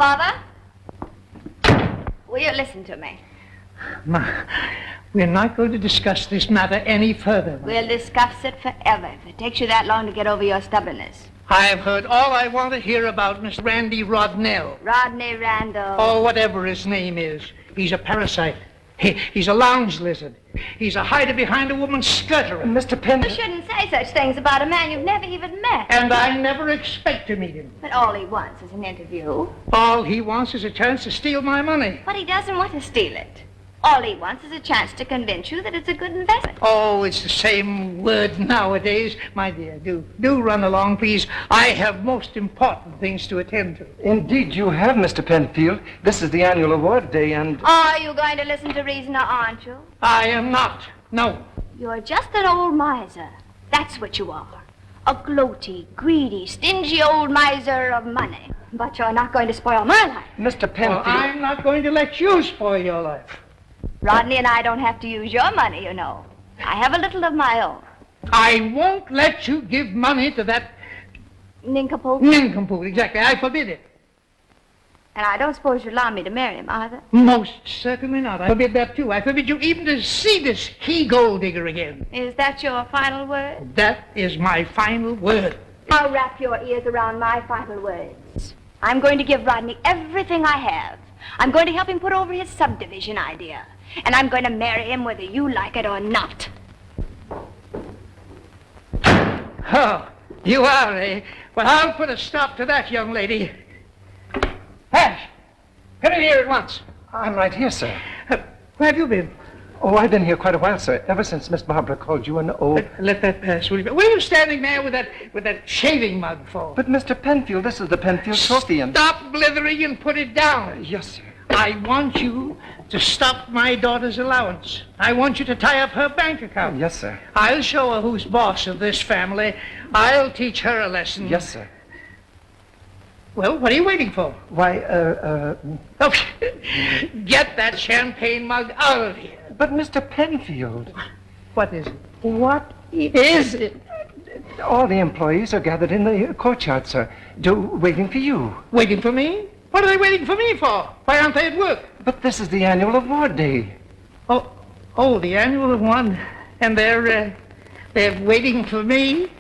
Father, will you listen to me? Ma, we're not going to discuss this matter any further. We'll discuss it forever if it takes you that long to get over your stubbornness. I've heard all I want to hear about Mr. Randy Rodnell. Rodney Randall. Oh, whatever his name is. He's a parasite. He's a lounge lizard. He's a hider behind a woman's skirter. Mr. Penfield. You shouldn't say such things about a man you've never even met. And I never expect to meet him. But all he wants is an interview. All he wants is a chance to steal my money. But he doesn't want to steal it. All he wants is a chance to convince you that it's a good investment. Oh, it's the same word nowadays. My dear, do run along, please. I have most important things to attend to. Indeed, you have, Mr. Penfield. This is the annual award day, and... Are you going to listen to reason, or aren't you? I am not. No. You're just an old miser. That's what you are. A gloaty, greedy, stingy old miser of money. But you're not going to spoil my life. Mr. Penfield... Well, I'm not going to let you spoil your life. Rodney and I don't have to use your money, you know. I have a little of my own. I won't let you give money to that... Nincompoop? Nincompoop, exactly. I forbid it. And I don't suppose you'd allow me to marry him either? Most certainly not. I forbid that, too. I forbid you even to see this he-gold digger again. Is that your final word? That is my final word. Now wrap your ears around my final words. I'm going to give Rodney everything I have. I'm going to help him put over his subdivision idea. And I'm going to marry him whether you like it or not. Oh, you are, eh? Well, I'll put a stop to that, young lady. Ash, come in here at once. I'm right here, sir. Where have you been? Oh, I've been here quite a while, sir. Ever since Miss Barbara called you an old... Let that pass, will you? What are you standing there with that shaving mug for? But, Mr. Penfield, this is the Penfield trophy, and... Stop blithering and put it down. Yes, sir. I want you to stop my daughter's allowance. I want you to tie up her bank account. Yes, sir. I'll show her who's boss of this family. I'll teach her a lesson. Yes, sir. Well, what are you waiting for? Why, Oh, get that champagne mug out of here. But, Mr. Penfield... What is it? What is it? All the employees are gathered in the courtyard, sir, waiting for you. Waiting for me? What are they waiting for me for? Why aren't they at work? But this is the annual award day. Oh, the annual award. And they're waiting for me?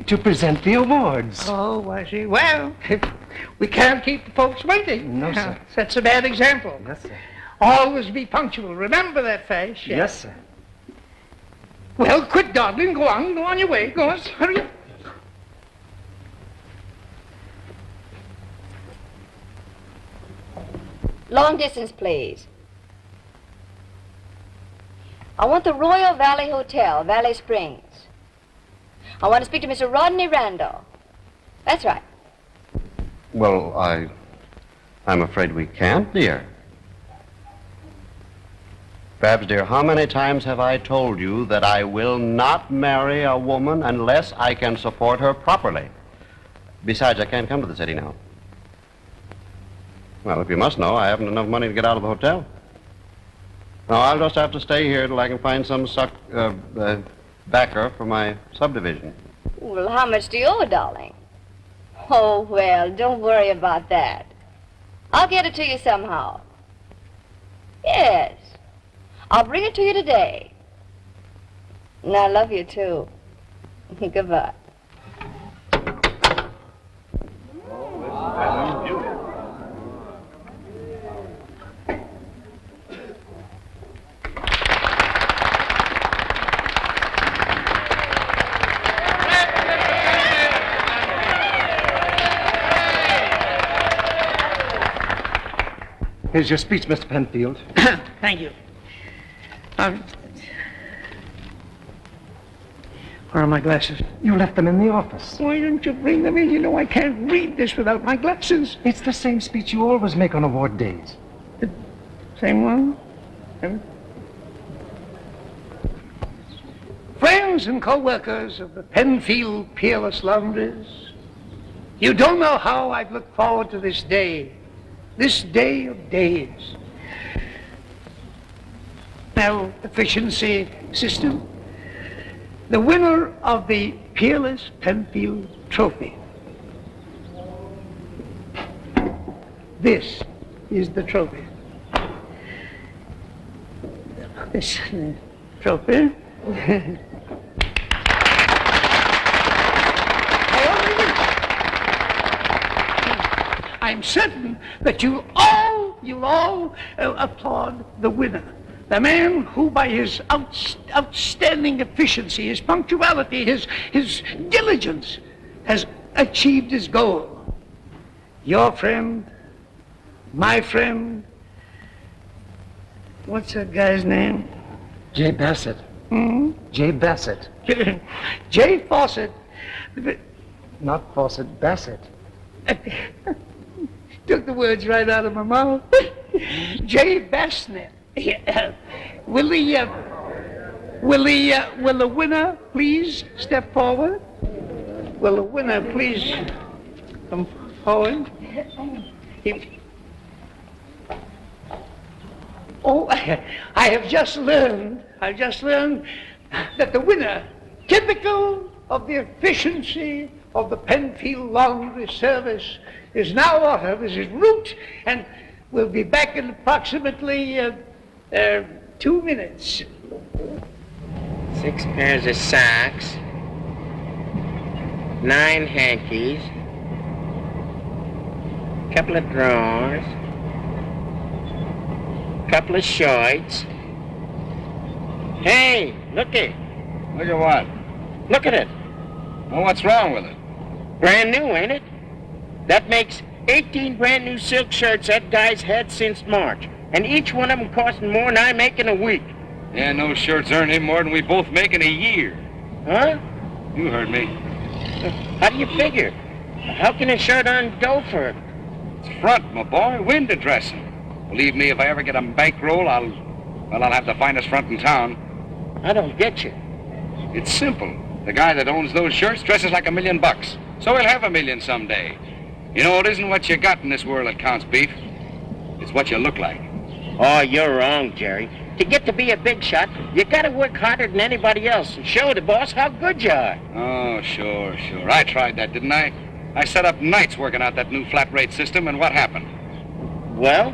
To present the awards. Oh, I see. Well, we can't keep the folks waiting. No, sir. That's a bad example. Yes, sir. Always be punctual. Remember that, Fash. Yes, sir. Well, quit dawdling. Go on your way. Go on. Hurry up. Long distance, please. I want the Royal Valley Hotel, Valley Springs. I want to speak to Mr. Rodney Randall. That's right. Well, I'm afraid we can't, dear. Babs, dear, how many times have I told you that I will not marry a woman unless I can support her properly? Besides, I can't come to the city now. Well, if you must know, I haven't enough money to get out of the hotel. No, I'll just have to stay here till I can find some backer for my subdivision. Well, how much do you owe, darling? Oh, well, don't worry about that. I'll get it to you somehow. Yes. I'll bring it to you today. And I love you, too. Goodbye. Here's your speech, Mr. Penfield. Thank you. Where are my glasses? You left them in the office. Why didn't you bring them in? You know I can't read this without my glasses. It's the same speech you always make on award days. The same one? Friends and co-workers of the Penfield Peerless Laundries, you don't know how I've looked forward to this day of days. Now, efficiency system, the winner of the Peerless Penfield Trophy. this is the trophy. This trophy. I'm certain that you'll all applaud the winner. The man who, by his outstanding efficiency, his punctuality, his diligence, has achieved his goal. Your friend, my friend, what's that guy's name? Jay Bassett. Hmm? Jay Bassett. Jay Fawcett. Not Fawcett, Bassett. Took the words right out of my mouth. Jay Bassett. Will the winner please step forward? Will the winner please come forward? I have just learned that the winner, typical of the efficiency of the Penfield laundry service, is now ordered as his route and will be back in approximately 2 minutes. 6 pairs of socks, 9 hankies, couple of drawers, couple of shorts. Hey, looky. Look at what? Look at it. Well, what's wrong with it? Brand new, ain't it? That makes 18 brand new silk shirts that guy's had since March. And each one of them costing more than I make in a week. Yeah, no shirts earn him more than we both make in a year. Huh? You heard me. How do you figure? How can a shirt earn dough for it? It's front, my boy. Window dressing. Believe me, if I ever get a bankroll, I'll have the finest front in town. I don't get you. It's simple. The guy that owns those shirts dresses like $1 million. So he'll have $1 million someday. You know, it isn't what you got in this world that counts, Beef. It's what you look like. Oh, you're wrong, Jerry. To get to be a big shot, you gotta work harder than anybody else and show the boss how good you are. Oh, sure. I tried that, didn't I? I set up nights working out that new flat rate system, and what happened? Well?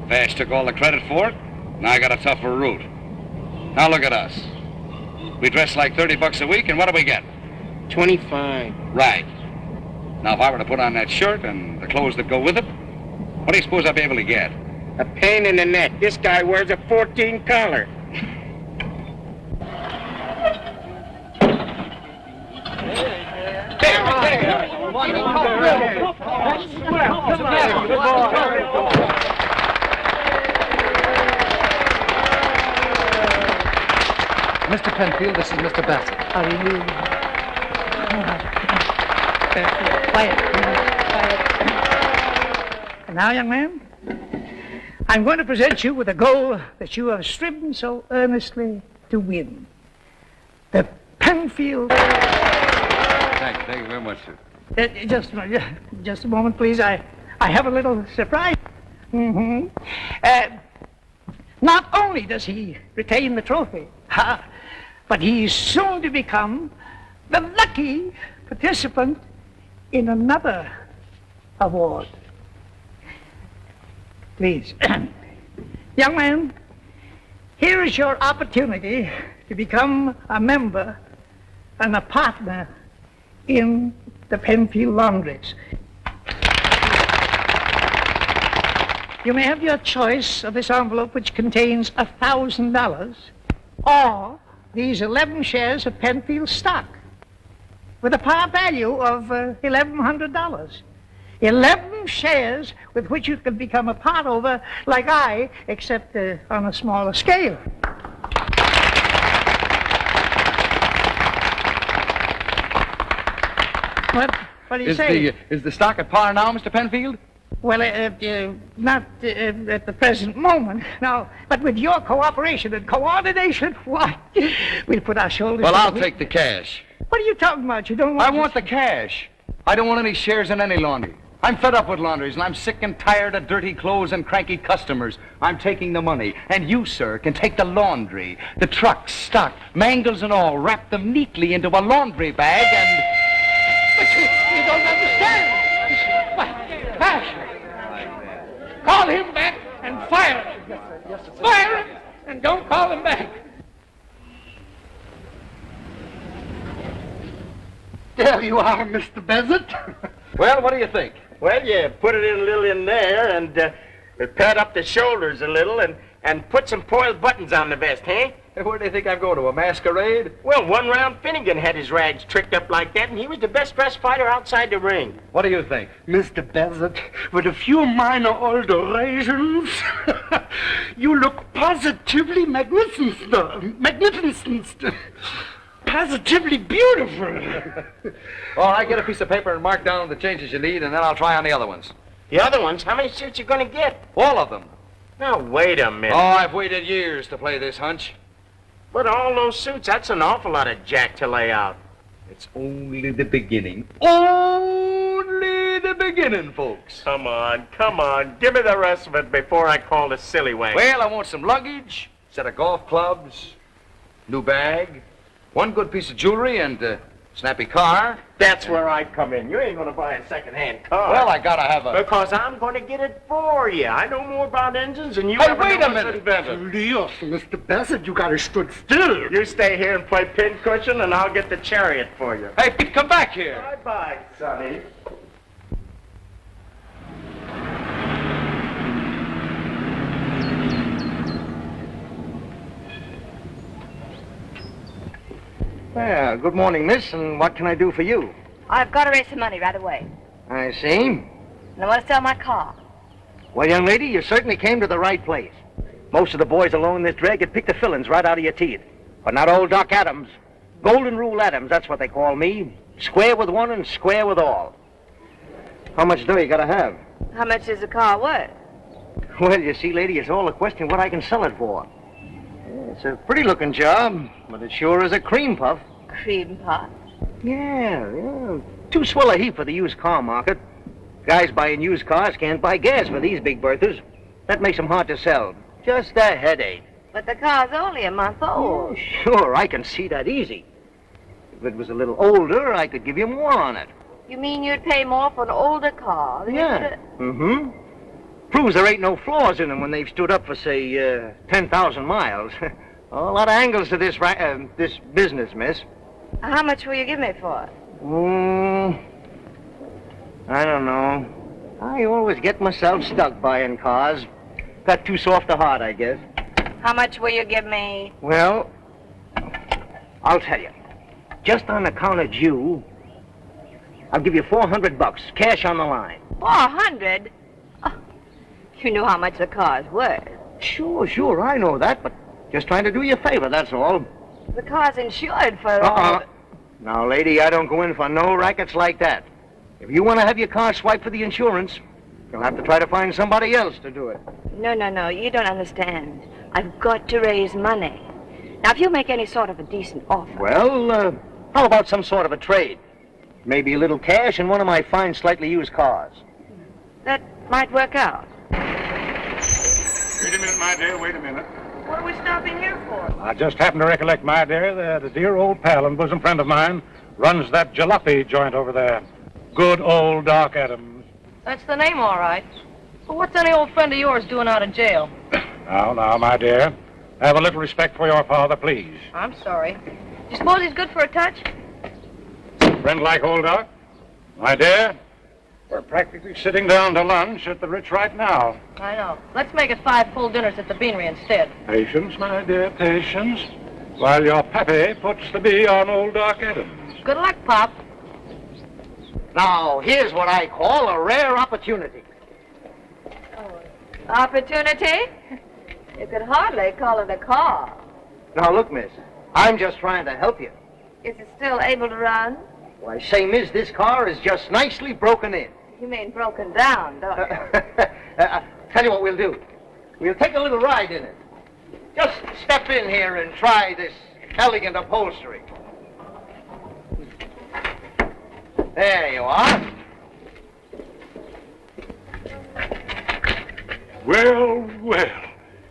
Vash took all the credit for it, and I got a tougher route. Now look at us. We dress like $30 a week, and what do we get? 25. Right. Now, if I were to put on that shirt and the clothes that go with it, what do you suppose I'd be able to get? A pain in the neck. This guy wears a 14 collar. Mr. Penfield, this is Mr. Bassett. How do you do? Quiet. And now, young man, I'm going to present you with a goal that you have striven so earnestly to win. The Penfield... Thank you very much, sir. Just a moment, please. I have a little surprise. Not only does he retain the trophy, but he's soon to become the lucky participant in another award. Please. Young man, here is your opportunity to become a member and a partner in the Penfield Laundries. You may have your choice of this envelope, which contains $1,000, or these 11 shares of Penfield stock with a par value of $1,100. 11 shares with which you can become a part owner like I, except on a smaller scale. What do you say? Is the stock at par now, Mr. Penfield? Well, not at the present moment, no. But with your cooperation and coordination, why, we'll put our shoulders... Well, I'll take the cash. What are you talking about? You don't want... I want the cash. I don't want any shares in any laundry. I'm fed up with laundries, and I'm sick and tired of dirty clothes and cranky customers. I'm taking the money, and you, sir, can take the laundry, the trucks, stock, mangles and all, wrap them neatly into a laundry bag and... But you don't understand. Fire him, and don't call him back. There you are, Mr. Bassett. Well, what do you think? Well, you put it in a little in there and pad up the shoulders a little and put some foiled buttons on the vest, huh? Hey, where do you think I'm going to, a masquerade? Well, one round Finnegan had his rags tricked up like that, and he was the best dressed fighter outside the ring. What do you think? Mr. Bassett, with a few minor alterations, you look positively magnificent. Magnificent. Positively beautiful. All right, get a piece of paper and mark down the changes you need, and then I'll try on the other ones. The other ones, how many suits you gonna get? All of them. Now, wait a Oh, minute. I've waited years to play this hunch. But all those suits, that's an awful lot of jack to lay out. It's only the beginning. Only the beginning, folks. Come on. Give me the rest of it before I call the silly wagon. Well, I want some luggage, set of golf clubs, new bag, one good piece of jewelry, and a snappy car. That's where I come in. You ain't gonna buy a second-hand car. Well, I gotta have a... Because I'm gonna get it for you. I know more about engines than you Hey, ever wait know a minute. Leos, Mr. Bassett, you gotta stood still. You stay here and play pincushion, and I'll get the chariot for you. Hey, Pete, come back here. Bye-bye, Sonny. Well, good morning, miss, and what can I do for you? I've got to raise some money right away. I see. And I want to sell my car. Well, young lady, you certainly came to the right place. Most of the boys along this drag could pick the fillings right out of your teeth. But not old Doc Adams. Golden Rule Adams, that's what they call me. Square with one and square with all. How much dough you gotta have? How much is the car worth? Well, you see, lady, it's all a question of what I can sell it for. It's a pretty-looking job, but it sure is a cream puff. Cream puff. Yeah. Too swell a heap for the used car market. Guys buying used cars can't buy gas for these big berthers. That makes them hard to sell. Just a headache. But the car's only a month old. Sure, I can see that easy. If it was a little older, I could give you more on it. You mean you'd pay more for an older car? Than you Yeah. could- Proves there ain't no flaws in them when they've stood up for, say, 10,000 miles. A lot of angles to this business, miss. How much will you give me for it? I don't know. I always get myself stuck buying cars. Got too soft a heart, I guess. How much will you give me? Well, I'll tell you. Just on account of you, I'll give you $400, cash on the line. 400? Oh, you know how much the car's worth. Sure, I know that, but just trying to do you a favor, that's all. The car's insured for all. Now, lady, I don't go in for no rackets like that. If you want to have your car swiped for the insurance, you'll have to try to find somebody else to do it. No, you don't understand. I've got to raise money. Now, if you make any sort of a decent offer... Well, how about some sort of a trade? Maybe a little cash and one of my fine, slightly used cars. That might work out. Wait a minute, my dear, wait a minute. What are we stopping here for? I just happen to recollect, my dear, that a dear old pal and bosom friend of mine runs that jalopy joint over there. Good old Doc Adams. That's the name, all right. But what's any old friend of yours doing out of jail? Now, my dear, have a little respect for your father, please. I'm sorry. Do you suppose he's good for a touch? Friend like old Doc? My dear, we're practically sitting down to lunch at the Ritz right now. I know. Let's make it 5 full dinners at the Beanery instead. Patience, my dear, patience. While your pappy puts the bee on old Doc Adams. Good luck, Pop. Now, here's what I call a rare opportunity. Opportunity? You could hardly call it a car. Now, look, miss, I'm just trying to help you. Is it still able to run? Why, say, miss, this car is just nicely broken in. You mean broken down, don't you? Tell you what we'll do. We'll take a little ride in it. Just step in here and try this elegant upholstery. There you are. Well,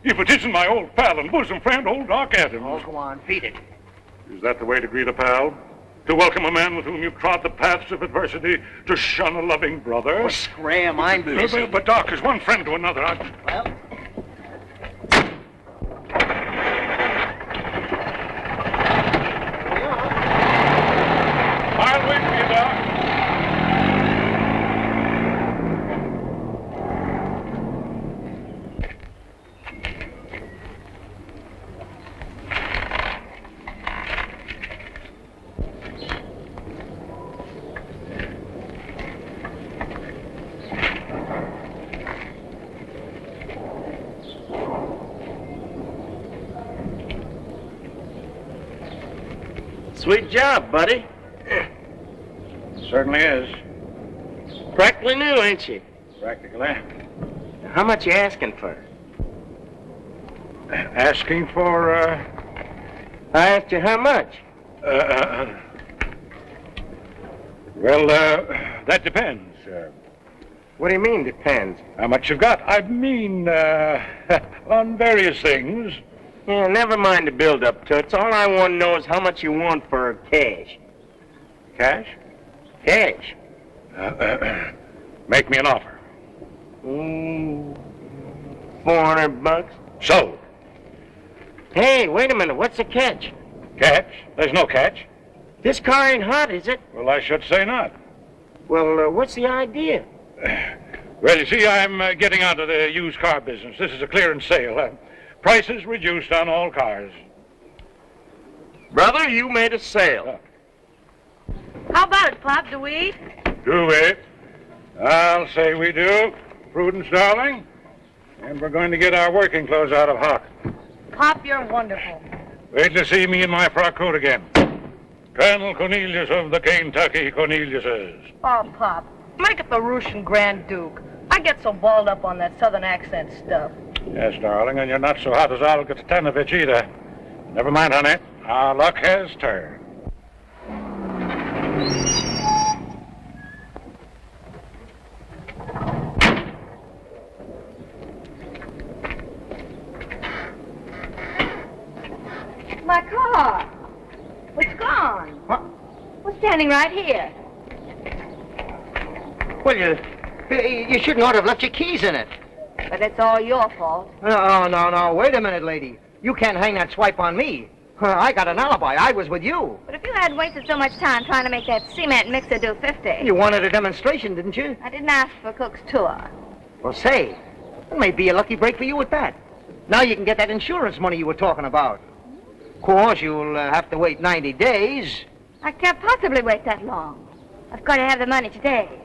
if it isn't my old pal and bosom friend, old Doc Adams. Oh, go on, feed it. Is that the way to greet a pal? To welcome a man with whom you've trod the paths of adversity, to shun a loving brother? Oh, scram, I'm busy. But, Doc, is one friend to another. Well, Sweet job, buddy. Certainly is. Practically new, ain't she? Practically. How much you asking for? Asking for, I asked you how much. Well, that depends. What do you mean, depends? How much you've got? I mean, on various things. Yeah, never mind the build-up, Toots. All I want to know is how much you want for cash. Cash? Cash. Make me an offer. $400. Sold. Hey, wait a minute. What's the catch? Catch? There's no catch. This car ain't hot, is it? Well, I should say not. Well, what's the idea? Well, you see, I'm getting out of the used car business. This is a clearance sale. Prices reduced on all cars. Brother, you made a sale. How about it, Pop? Do we eat? Do we? I'll say we do. Prudence, darling. And we're going to get our working clothes out of hock. Pop, you're wonderful. Wait to see me in my frock coat again. Colonel Cornelius of the Kentucky Corneliuses. Oh, Pop, make it the Russian Grand Duke. I get so balled up on that southern accent stuff. Yes, darling, and you're not so hot as Olga Tanovich either. Never mind, honey. Our luck has turned. My car. It's gone. What? We're standing right here. Well, you shouldn't ought to have left your keys in it. But it's all your fault. No. Wait a minute, lady. You can't hang that swipe on me. I got an alibi. I was with you. But if you hadn't wasted so much time trying to make that cement mixer do 50. You wanted a demonstration, didn't you? I didn't ask for Cook's tour. Well, say, that may be a lucky break for you at that. Now you can get that insurance money you were talking about. Of course, you'll have to wait 90 days. I can't possibly wait that long. I've got to have the money today.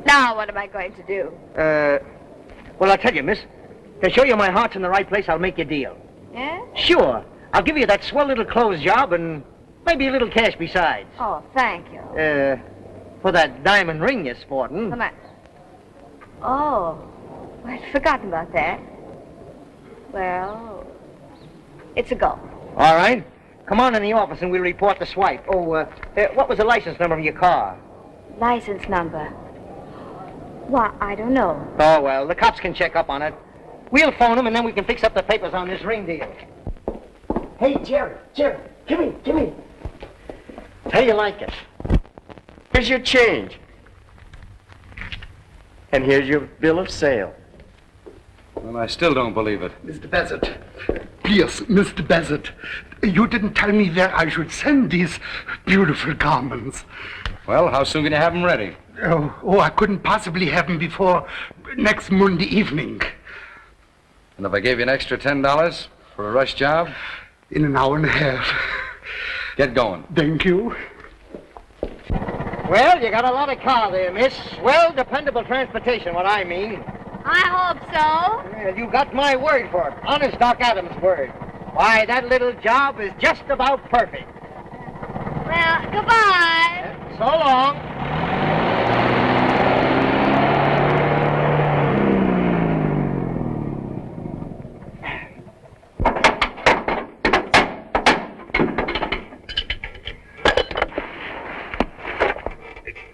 Now what am I going to do? Well, I'll tell you, miss. To show you my heart's in the right place, I'll make you a deal. Yeah? Sure. I'll give you that swell little clothes job and maybe a little cash besides. Oh, thank you. For that diamond ring you're sporting. How much? Oh, I'd forgotten about that. Well, it's a go. All right. Come on in the office and we'll report the swipe. Oh, what was the license number of your car? License number? Why, I don't know. Oh, well, the cops can check up on it. We'll phone them and then we can fix up the papers on this ring deal. Hey, Jerry, come here. How you like it? Here's your change. And here's your bill of sale. Well, I still don't believe it. Mr. Bassett, please, Mr. Bassett, you didn't tell me where I should send these beautiful garments. Well, how soon can you have them ready? Oh, I couldn't possibly have them before next Monday evening. And if I gave you an extra $10 for a rush job? In an hour and a half. Get going. Thank you. Well, you got a lot of car there, miss. Well, dependable transportation, what I mean. I hope so. Well, you got my word for it. Honest Doc Adams' word. Why, that little job is just about perfect. Well, goodbye. So long.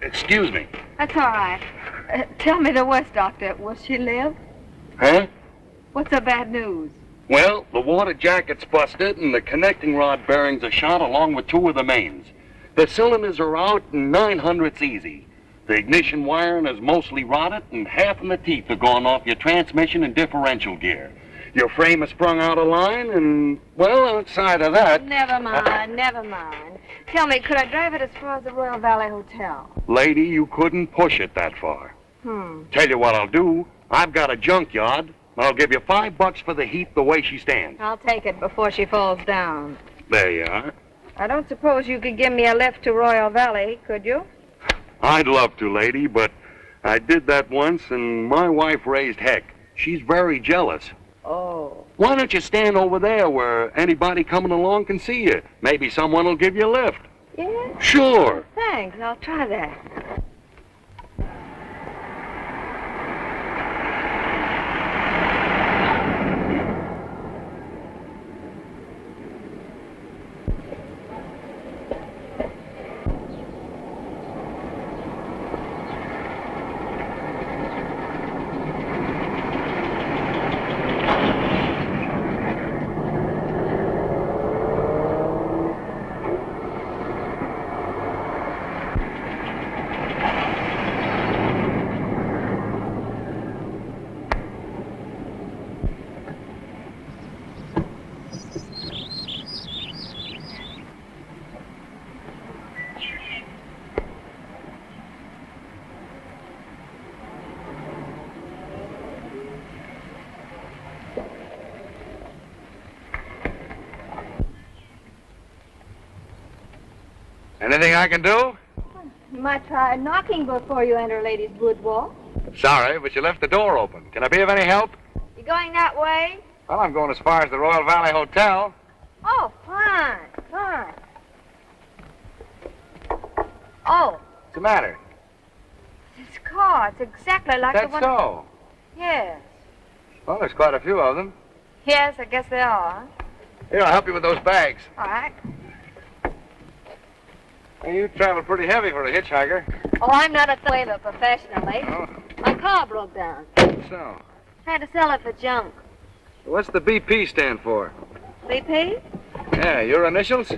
Excuse me. That's all right. Tell me the worst, Doctor. Will she live? Huh? What's the bad news? Well, the water jacket's busted and the connecting rod bearings are shot along with two of the mains. The cylinders are out and 900's easy. The ignition wiring is mostly rotted and half of the teeth are gone off your transmission and differential gear. Your frame is sprung out of line and, well, outside of that... Never mind. Tell me, could I drive it as far as the Royal Valley Hotel? Lady, you couldn't push it that far. Tell you what I'll do. I've got a junkyard. I'll give you $5 for the heap the way she stands. I'll take it before she falls down. There you are. I don't suppose you could give me a lift to Royal Valley, could you? I'd love to, lady, but I did that once and my wife raised heck. She's very jealous. Oh. Why don't you stand over there where anybody coming along can see you? Maybe someone will give you a lift. Yeah? Sure. Thanks. I'll try that. Anything I can do? You might try knocking before you enter a lady's boudoir. Sorry, but you left the door open. Can I be of any help? You going that way? Well, I'm going as far as the Royal Valley Hotel. Oh, fine, fine. Oh, What's the matter? this car, it's exactly like the That's one... so. Yes. Well, there's quite a few of them. Yes, I guess they are. Here, I'll help you with those bags. All right. Well, you travel pretty heavy for a hitchhiker. Oh, I'm not a sailor professionally. Oh, My car broke down. so. Had to sell it for junk. What's the BP stand for? BP? Yeah, your initials?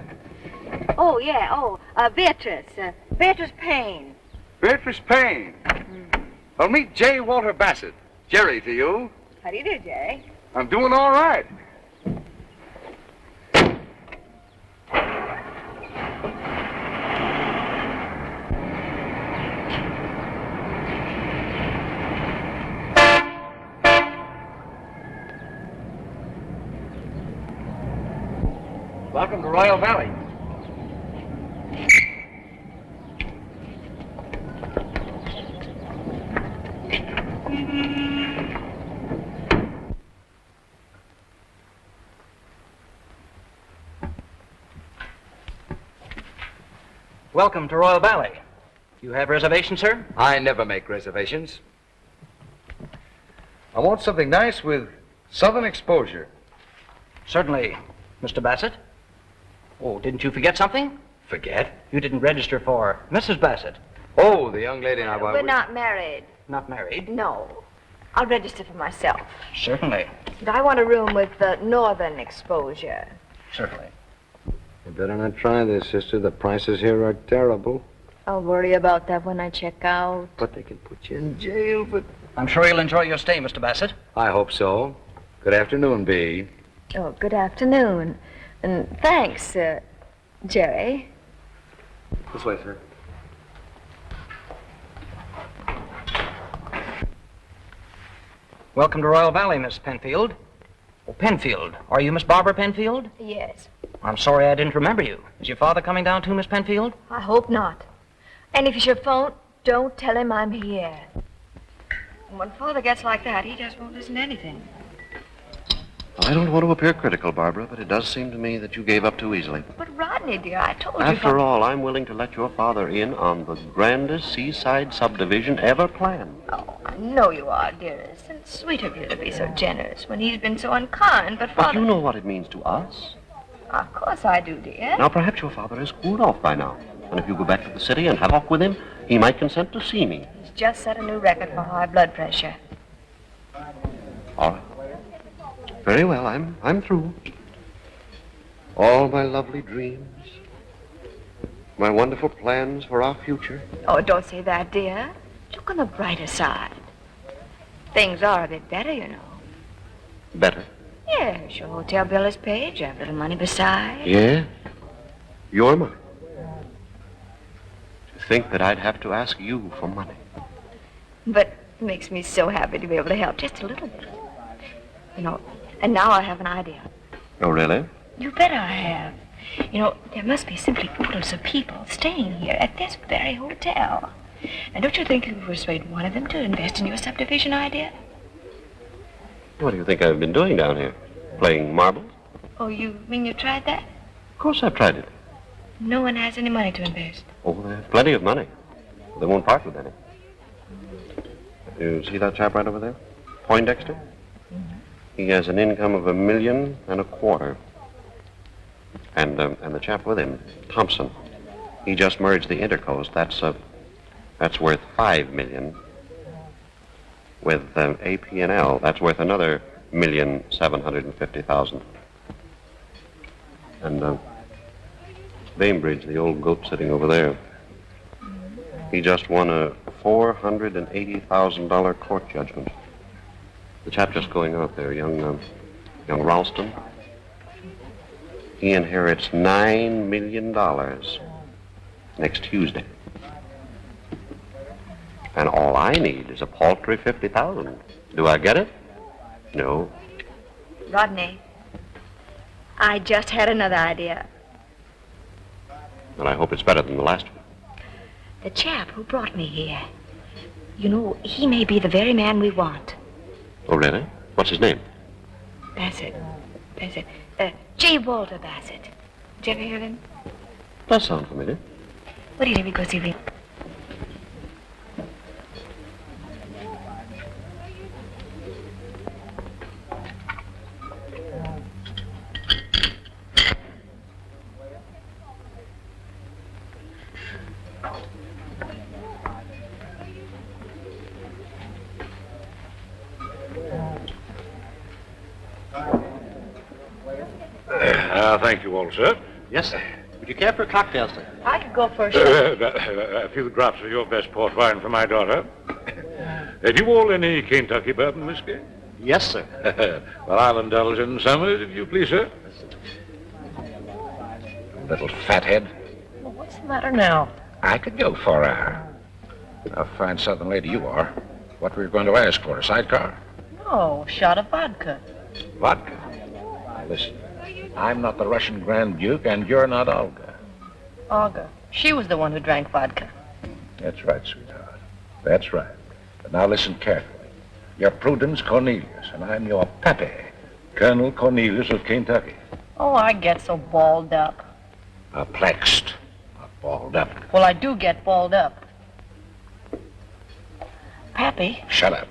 Oh, yeah, Beatrice. Beatrice Payne. Beatrice Payne. Well, meet J. Walter Bassett. Jerry to you. How do you do, Jerry? I'm doing all right. Welcome to Royal Valley. Welcome to Royal Valley. You have reservations, sir? I never make reservations. I want something nice with southern exposure. Certainly, Mr. Bassett. Oh, didn't you forget something? Forget? You didn't register for Mrs. Bassett. Oh, the young lady I We're not married. Not married? No. I'll register for myself. Certainly. And I want a room with northern exposure. Certainly. You better not try this, sister. The prices here are terrible. I'll worry about that when I check out. But they can put you in jail for... I'm sure you'll enjoy your stay, Mr. Bassett. I hope so. Good afternoon, B. Oh, good afternoon. And thanks, Jerry. This way, sir. Welcome to Royal Valley, Miss Penfield. Oh, Penfield. Are you Miss Barbara Penfield? Yes. I'm sorry I didn't remember you. Is your father coming down too, Miss Penfield? I hope not. And if you should phone, don't tell him I'm here. When Father gets like that, he just won't listen to anything. I don't want to appear critical, Barbara, but it does seem to me that you gave up too easily. But Rodney, dear, I told you... After all, I'm willing to let your father in on the grandest seaside subdivision ever planned. Oh, I know you are, dearest. And it's sweet of you to be so generous when he's been so unkind, but Father... But you know what it means to us. Of course I do, dear. Now, perhaps your father has cooled off by now. And if you go back to the city and have a talk with him, he might consent to see me. He's just set a new record for high blood pressure. All right. Very well, I'm through. All my lovely dreams, my wonderful plans for our future. Oh, don't say that, dear. Look on the brighter side. Things are a bit better, you know. Better? Yes, your hotel bill is paid. You have a little money besides. Yeah? You're mine. To think that I'd have to ask you for money. But it makes me so happy to be able to help just a little bit. You know, and now I have an idea. Oh, really? You bet I have. You know, there must be simply oodles of people staying here at this very hotel. And don't you think you could persuade one of them to invest in your subdivision idea? What do you think I've been doing down here? Playing marbles? Oh, you mean you tried that? Of course I've tried it. No one has any money to invest. Oh, they have plenty of money. They won't part with any. You see that chap right over there? Poindexter? He has an income of $1.25 million. And the chap with him, Thompson, he just merged the Intercoast. That's worth $5 million. With AP&L, that's worth another $1,750,000. And Bainbridge, the old goat sitting over there, he just won a $480,000 court judgment. The chap just going out there, young Ralston, he inherits $9 million next Tuesday. And all I need is a paltry $50,000. Do I get it? No. Rodney, I just had another idea. And I hope it's better than the last one. The chap who brought me here, you know, he may be the very man we want. Oh, really? What's his name? Bassett. J. Walter Bassett. Did you ever hear of him? Does sound familiar. What do you think we go see him? Thank you all, sir. Yes, sir. Would you care for a cocktail, sir? I could go for a shot. A few drops of your best port wine for my daughter. Have you all any Kentucky bourbon whiskey? Yes, sir. Well, I'll indulge in some, if you please, sir. Little fathead. Well, what's the matter now? I could go for a fine southern lady you are. What were you going to ask for, a sidecar? No, a shot of vodka. Vodka? Now, listen. I'm not the Russian Grand Duke, and you're not Olga. Olga. She was the one who drank vodka. That's right, sweetheart. That's right. But now listen carefully. You're Prudence Cornelius, and I'm your pappy, Colonel Cornelius of Kentucky. Oh, I get so balled up. Perplexed, not balled up. Well, I do get balled up. Pappy? Shut up.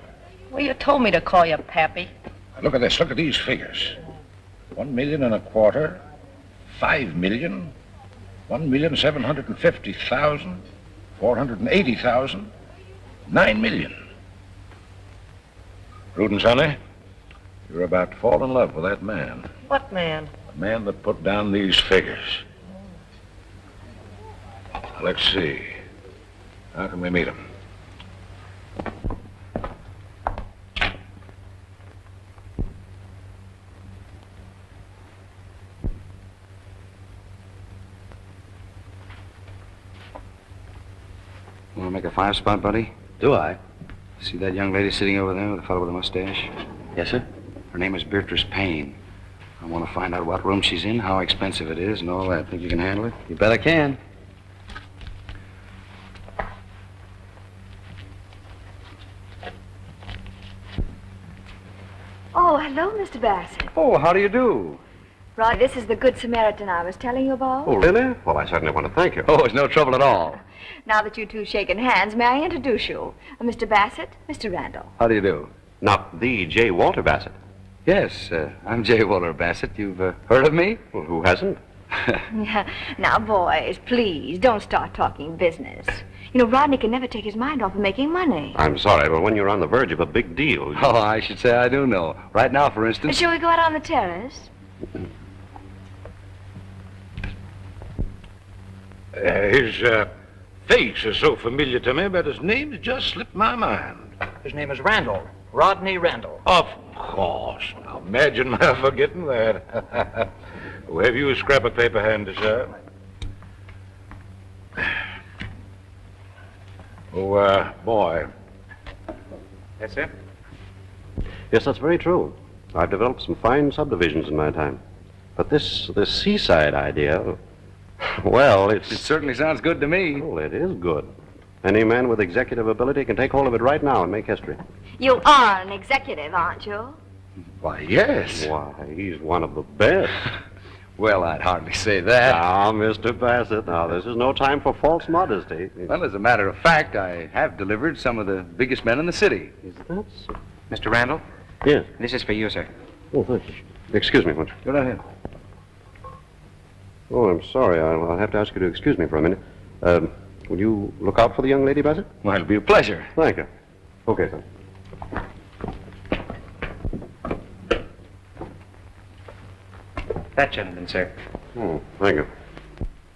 Well, you told me to call you Pappy. Now, look at this. Look at these figures. 1.25 million, 5 million, 1,750,000, 480,000, 9 million. Prudence, honey, you're about to fall in love with that man. What man? The man that put down these figures. Now, let's see. How can we meet him? Want to make a fire-spot, buddy? Do I? See that young lady sitting over there with the fellow with the mustache? Yes, sir. Her name is Beatrice Payne. I want to find out what room she's in, how expensive it is, and all that. Think you can handle it? You bet I can. Oh, hello, Mr. Bassett. Oh, how do you do? Rod, this is the Good Samaritan I was telling you about. Oh, really? Well, I certainly want to thank you. Oh, it's no trouble at all. Now that you two shaken hands, may I introduce you? Mr. Bassett, Mr. Randall. How do you do? Not the J. Walter Bassett. Yes, I'm J. Walter Bassett. You've heard of me? Well, who hasn't? Now, boys, please, don't start talking business. You know, Rodney can never take his mind off of making money. I'm sorry, but when you're on the verge of a big deal... Oh, I should say I do know. Right now, for instance... Shall we go out on the terrace? His face is so familiar to me, but his name's just slipped my mind. His name is Randal. Rodney Randall. Of course. Now, imagine my forgetting that. Oh, have you a scrap of paper handy, sir? Oh, boy. Yes, sir? Yes, that's very true. I've developed some fine subdivisions in my time. But this seaside idea... Well, It certainly sounds good to me. Well, it is good. Any man with executive ability can take hold of it right now and make history. You are an executive, aren't you? Why, yes. Why, he's one of the best. Well, I'd hardly say that. Now, Mr. Bassett, now, this is no time for false modesty. Well, as a matter of fact, I have delivered some of the biggest men in the city. Is that so? Mr. Randall? Yes. This is for you, sir. Oh, thank you. Excuse me, won't you? Go right ahead. Oh, I'm sorry. I'll have to ask you to excuse me for a minute. Will you look out for the young lady, Bassett? Well, it'll be a pleasure. Thank you. Okay, sir. That gentleman, sir. Oh, thank you.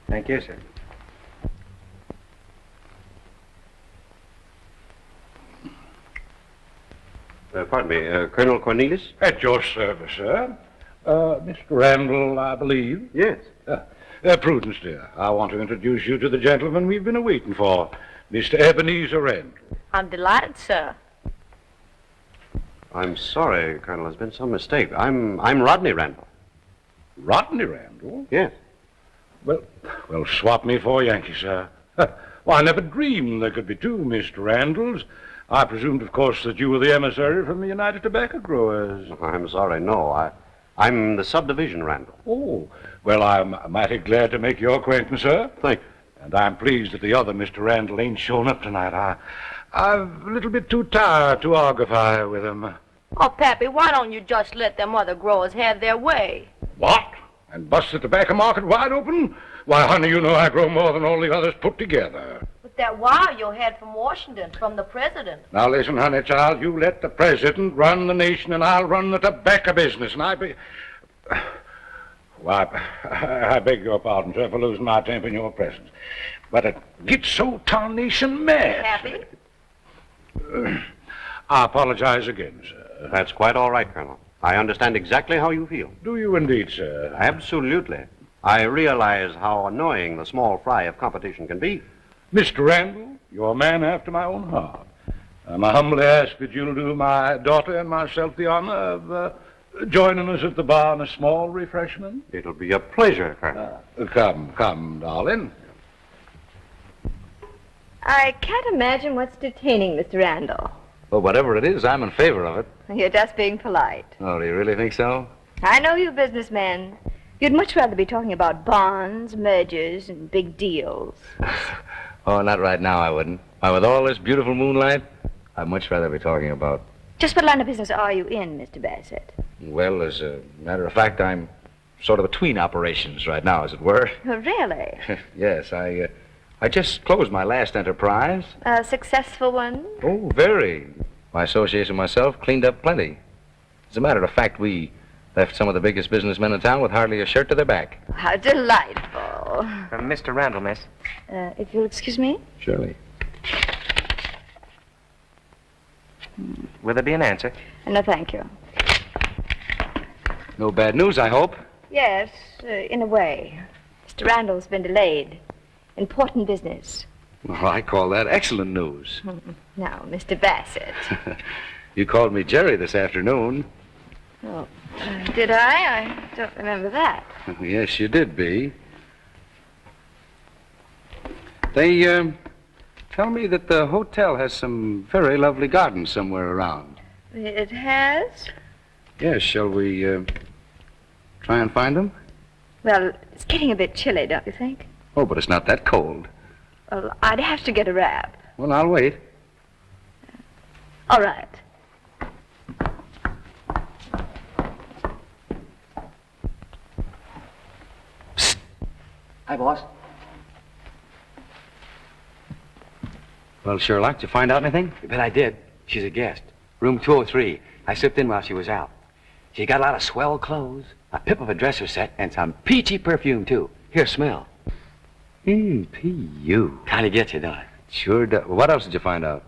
Thank you, sir. Pardon me, Colonel Cornelius? At your service, sir. Mr. Randall, I believe. Yes. Prudence, dear, I want to introduce you to the gentleman we've been awaiting for, Mr. Ebenezer Randall. I'm delighted, sir. I'm sorry, Colonel. There's been some mistake. I'm Rodney Randall. Rodney Randall? Yes. Well, swap me for Yankee, sir. Why, I never dreamed there could be two Mr. Randalls. I presumed, of course, that you were the emissary from the United Tobacco Growers. I'm sorry, no. I'm the subdivision Randall. Oh, well, I'm mighty glad to make your acquaintance, sir. Thank you. And I'm pleased that the other Mr. Randall ain't shown up tonight. I'm a little bit too tired to argufy with him. Oh, Pappy, why don't you just let them other growers have their way? What? And bust the tobacco market wide open? Why, honey, you know I grow more than all the others put together. With that wire you had from Washington, from the president. Now, listen, honey child, you let the president run the nation and I'll run the tobacco business. And Why, I beg your pardon, sir, for losing my temper in your presence. But it gets so tarnation mad. Happy? I apologize again, sir. That's quite all right, Colonel. I understand exactly how you feel. Do you indeed, sir? Absolutely. I realize how annoying the small fry of competition can be. Mr. Randall, you're a man after my own heart. I humbly ask that you'll do my daughter and myself the honor of joining us at the bar in a small refreshment. It'll be a pleasure, Colonel. Come, darling. I can't imagine what's detaining Mr. Randall. Well, whatever it is, I'm in favor of it. You're just being polite. Oh, do you really think so? I know you businessmen. You'd much rather be talking about bonds, mergers, and big deals. Oh, not right now, I wouldn't. Why, with all this beautiful moonlight, I'd much rather be talking about... Just what line of business are you in, Mr. Bassett? Well, as a matter of fact, I'm sort of between operations right now, as it were. Oh, really? Yes, I just closed my last enterprise. A successful one? Oh, very. My association and myself cleaned up plenty. As a matter of fact, we left some of the biggest businessmen in town with hardly a shirt to their back. How delightful. From Mr. Randall, miss. If you'll excuse me? Surely. Will there be an answer? No, thank you. No bad news, I hope. Yes, in a way. Mr. Randall's been delayed. Important business. Well, I call that excellent news. Now, Mr. Bassett. You called me Jerry this afternoon. Oh, did I? I don't remember that. Yes, you did, Bee. They tell me that the hotel has some very lovely gardens somewhere around. It has? Yes, shall we try and find them? Well, it's getting a bit chilly, don't you think? Oh, but it's not that cold. Well, I'd have to get a wrap. Well, I'll wait. All right. Psst. Hi, boss. Well, Sherlock, did you find out anything? You bet I did. She's a guest. Room 203. I slipped in while she was out. She got a lot of swell clothes, a pip of a dresser set, and some peachy perfume, too. Here, smell. P.U. Kind of gets you, don't it? Sure does. What else did you find out?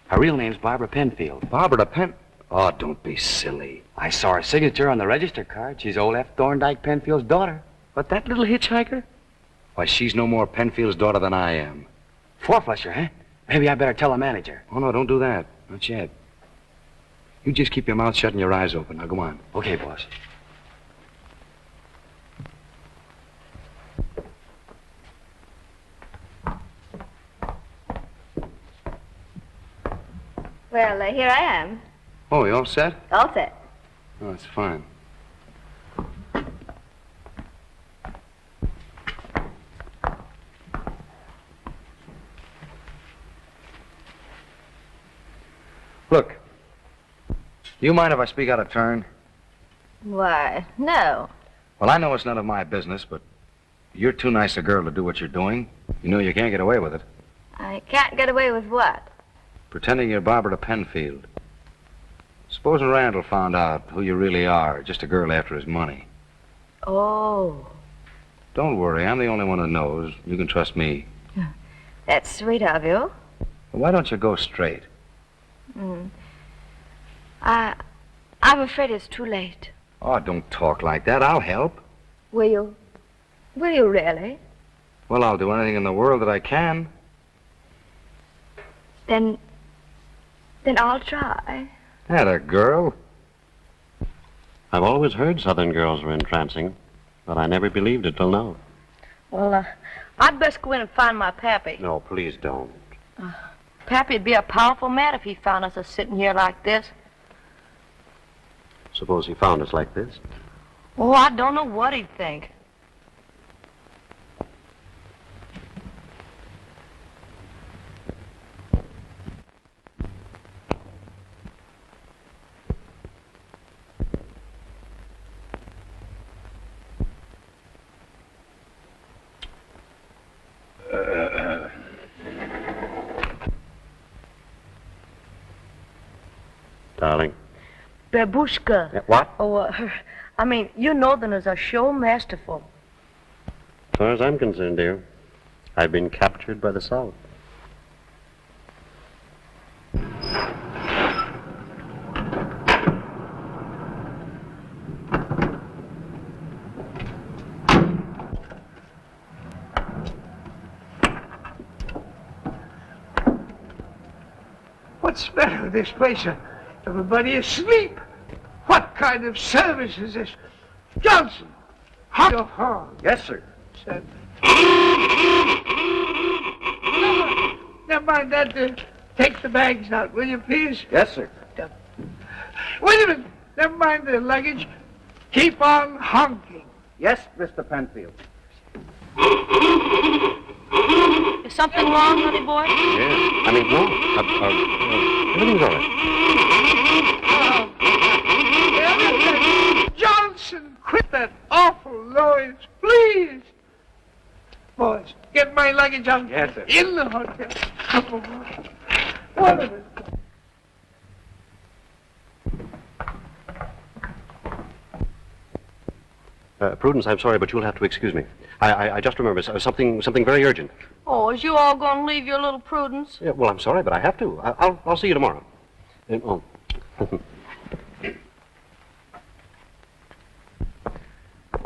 Her real name's Barbara Penfield. Barbara Oh, don't be silly. I saw her signature on the register card. She's old F. Thorndyke Penfield's daughter. But that little hitchhiker? Why, she's no more Penfield's daughter than I am. Four-flusher, huh? Maybe I better tell the manager. Oh, no, don't do that. Not yet. You just keep your mouth shut and your eyes open. Now, go on. Okay, boss. Well, here I am. Oh, you all set? All set. Oh, that's fine. Look, do you mind if I speak out of turn? Why, no. Well, I know it's none of my business, but you're too nice a girl to do what you're doing. You know you can't get away with it. I can't get away with what? Pretending you're Barbara Penfield. Supposing Randall found out who you really are, just a girl after his money. Oh. Don't worry, I'm the only one who knows. You can trust me. That's sweet of you. Well, why don't you go straight? I'm afraid it's too late. Oh, don't talk like that. I'll help. Will you? Will you really? Well, I'll do anything in the world that I can. Then I'll try. Atta girl. I've always heard Southern girls were entrancing, but I never believed it till now. Well, I'd best go in and find my pappy. No, please don't. Pappy'd be a powerful mad if he found us sitting here like this. Suppose he found us like this? Oh, I don't know what he'd think. Darling. Babushka. What? Oh, I mean, you Northerners are sure masterful. As far as I'm concerned, dear, I've been captured by the South. What's the matter with this place? Everybody asleep. What kind of service is this? Johnson, hot your horn. Yes, sir. Never mind that. Take the bags out, will you, please? Yes, sir. Wait a minute. Never mind the luggage. Keep on honking. Yes, Mr. Penfield. Is something wrong, honey boy? Yes. I mean, no. Everything's all right. Johnson, quit that awful noise, please. Boys, get my luggage out. Yes, sir. In the hotel. Come on. What of it? Prudence, I'm sorry, but you'll have to excuse me. I just remembered something very urgent. Oh, is you all going to leave your little Prudence? Yeah, well, I'm sorry, but I have to. I'll see you tomorrow. Oh.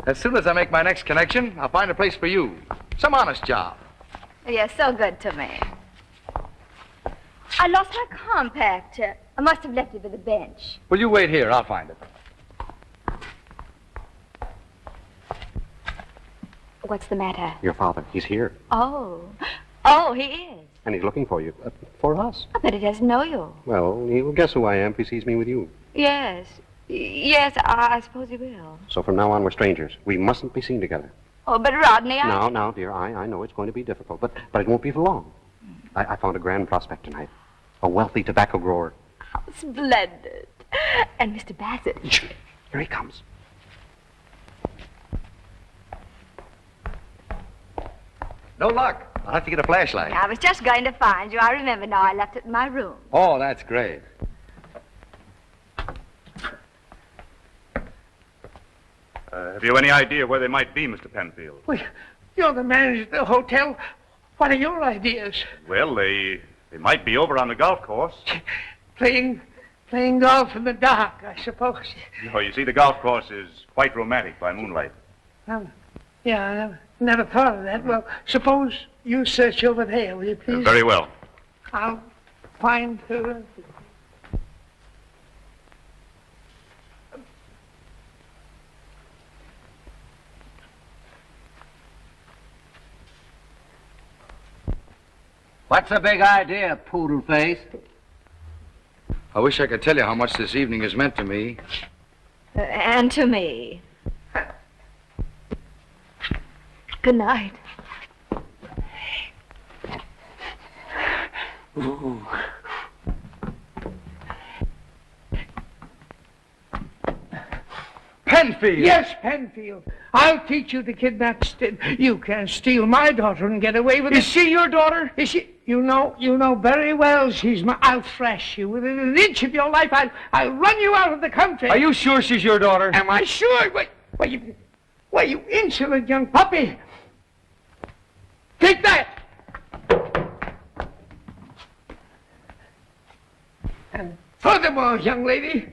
As soon as I make my next connection, I'll find a place for you. Some honest job. You're so good to me. I lost my compact. I must have left it at the bench. Well, you wait here. I'll find it. What's the matter? Your father, he's here. Oh, he is. And he's looking for you. For us. But he doesn't know you. Well, he'll guess who I am if he sees me with you. Yes, I suppose he will. So from now on, we're strangers. We mustn't be seen together. Oh, but Rodney, Now, dear, I know it's going to be difficult, but it won't be for long. I found a grand prospect tonight. A wealthy tobacco grower. Oh, splendid. And Mr. Bassett. Here he comes. No luck. I'll have to get a flashlight. I was just going to find you. I remember now. I left it in my room. Oh, that's great. Have you any idea where they might be, Mr. Penfield? Well, you're the manager of the hotel. What are your ideas? Well, they might be over on the golf course. Playing golf in the dark, I suppose. No, you see, the golf course is quite romantic by moonlight. Yeah, I never thought of that. Well, suppose you search over there, will you please? Very well. I'll find her. What's the big idea, poodle face? I wish I could tell you how much this evening has meant to me. And to me. Good night. Ooh. Penfield! Yes, Penfield. I'll teach you to kidnap. You can't steal my daughter and get away with it. Is she your daughter? Is she? You know very well she's my. I'll thrash you within an inch of your life. I'll run you out of the country. Are you sure she's your daughter? Am I sure? Why, you insolent young puppy. Take that. And furthermore, young lady,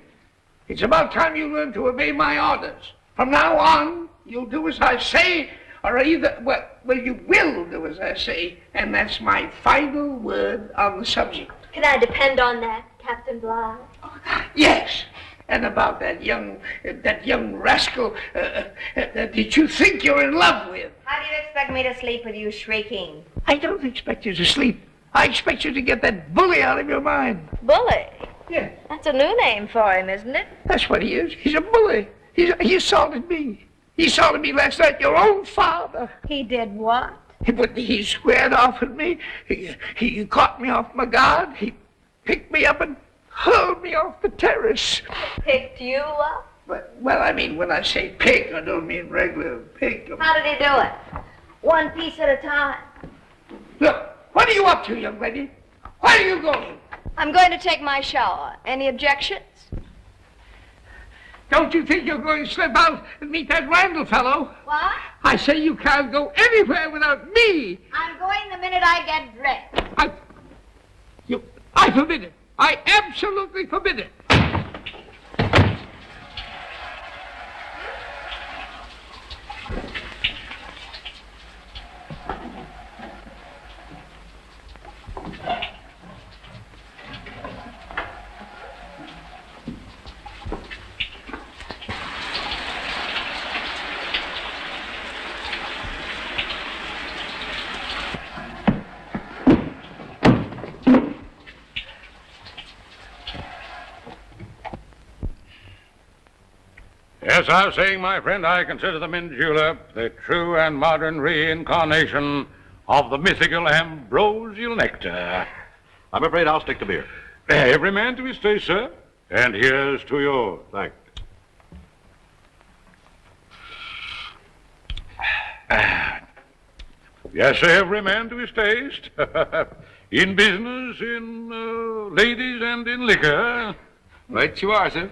it's about time you learn to obey my orders. From now on, you'll do as I say, or either, well, you will do as I say, and that's my final word on the subject. Can I depend on that, Captain Bligh? Yes. And about that young rascal that you think you're in love with. How do you expect me to sleep with you shrieking? I don't expect you to sleep. I expect you to get that bully out of your mind. Bully? Yeah. That's a new name for him, isn't it? That's what he is. He's a bully. He assaulted me. He assaulted me last night, your own father. He did what? He squared off at me. He caught me off my guard. He picked me up and hurled me off the terrace. Picked you up? Well, I mean, when I say pick, I don't mean regular pick. How did he do it? One piece at a time. Look, what are you up to, young lady? Where are you going? I'm going to take my shower. Any objections? Don't you think you're going to slip out and meet that Randall fellow? What? I say you can't go anywhere without me. I'm going the minute I get dressed. I forbid it. I absolutely forbid it. As I was saying, my friend, I consider the mint julep the true and modern reincarnation of the mythical ambrosial nectar. I'm afraid I'll stick to beer. Every man to his taste, sir. And here's to yours. Thanks. Yes, sir, every man to his taste. In business, in ladies, and in liquor. Right you are, sir.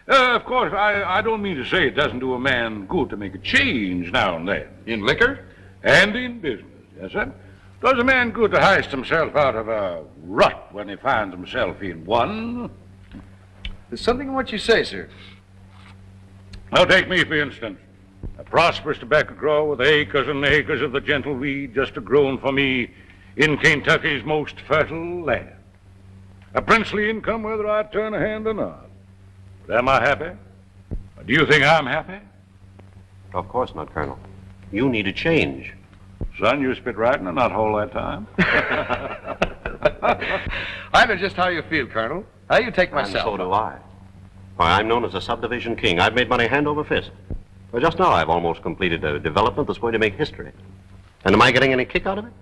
Of course, I don't mean to say it doesn't do a man good to make a change now and then. In liquor? And in business, yes, sir. Does a man good to heist himself out of a rut when he finds himself in one? There's something in what you say, sir. Now, take me, for instance. A prosperous tobacco grower with acres and acres of the gentle weed just a-grown for me in Kentucky's most fertile land. A princely income whether I turn a hand or not. But am I happy? Or do you think I'm happy? Of course not, Colonel. You need a change. Son, you spit right in a nut hole that time. I know just how you feel, Colonel. How you take myself. And so do I. Why, I'm known as a subdivision king. I've made money hand over fist. Well, just now I've almost completed a development that's going to make history. And am I getting any kick out of it?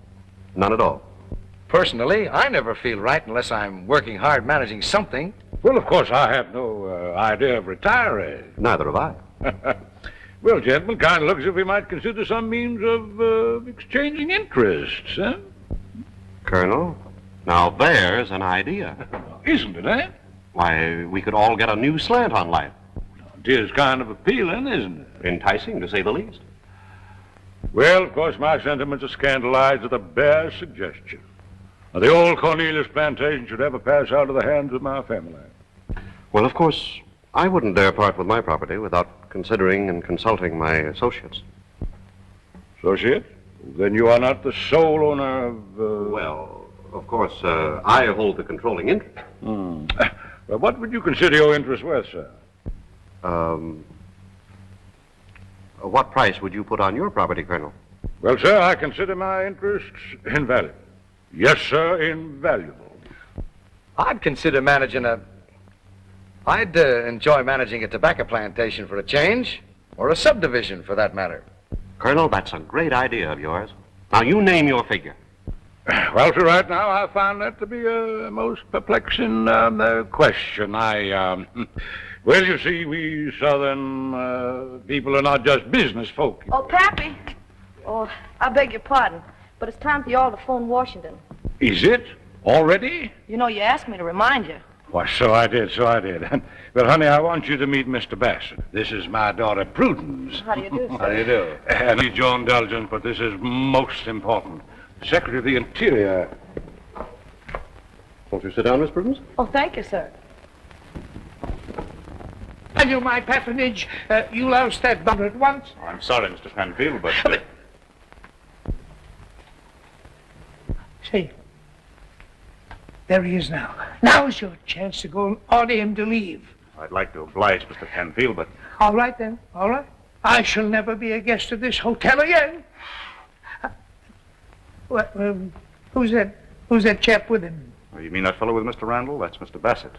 None at all. Personally, I never feel right unless I'm working hard managing something. Well, of course, I have no idea of retiring. Neither have I. Well, gentlemen, kind of looks as if we might consider some means of exchanging interests, huh? Colonel, now there's an idea. Isn't it, eh? Why, we could all get a new slant on life. It is kind of appealing, isn't it? Enticing, to say the least. Well, of course, my sentiments are scandalized at the bare suggestion. Now, the old Cornelius plantation should ever pass out of the hands of my family. Well, of course, I wouldn't dare part with my property without considering and consulting my associates. Associates? Then you are not the sole owner of... Well, of course, I hold the controlling interest. Well, what would you consider your interest worth, sir? What price would you put on your property, Colonel? Well, sir, I consider my interests invaluable. Yes, sir, invaluable. I'd consider managing I'd enjoy managing a tobacco plantation for a change, or a subdivision for that matter. Colonel, that's a great idea of yours. Now, you name your figure. Well, sir, right now I found that to be a most perplexing question. Well, you see, we Southern people are not just business folk. Oh, Pappy. Oh, I beg your pardon, but it's time for you all to phone Washington. Is it? Already? You know, you asked me to remind you. Why, so I did. Well, honey, I want you to meet Mr. Bassett. This is my daughter, Prudence. How do you do, sir? How do you do? And need your indulgence, but this is most important. The Secretary of the Interior. Won't you sit down, Miss Prudence? Oh, thank you, sir. Have you my patronage? You lost that butler at once. Oh, I'm sorry, Mr. Penfield, but... Say, there he is now. Now's your chance to go and order him to leave. I'd like to oblige Mr. Penfield, but... All right, then. All right. I shall never be a guest of this hotel again. Who's that chap with him? Oh, you mean that fellow with Mr. Randall? That's Mr. Bassett.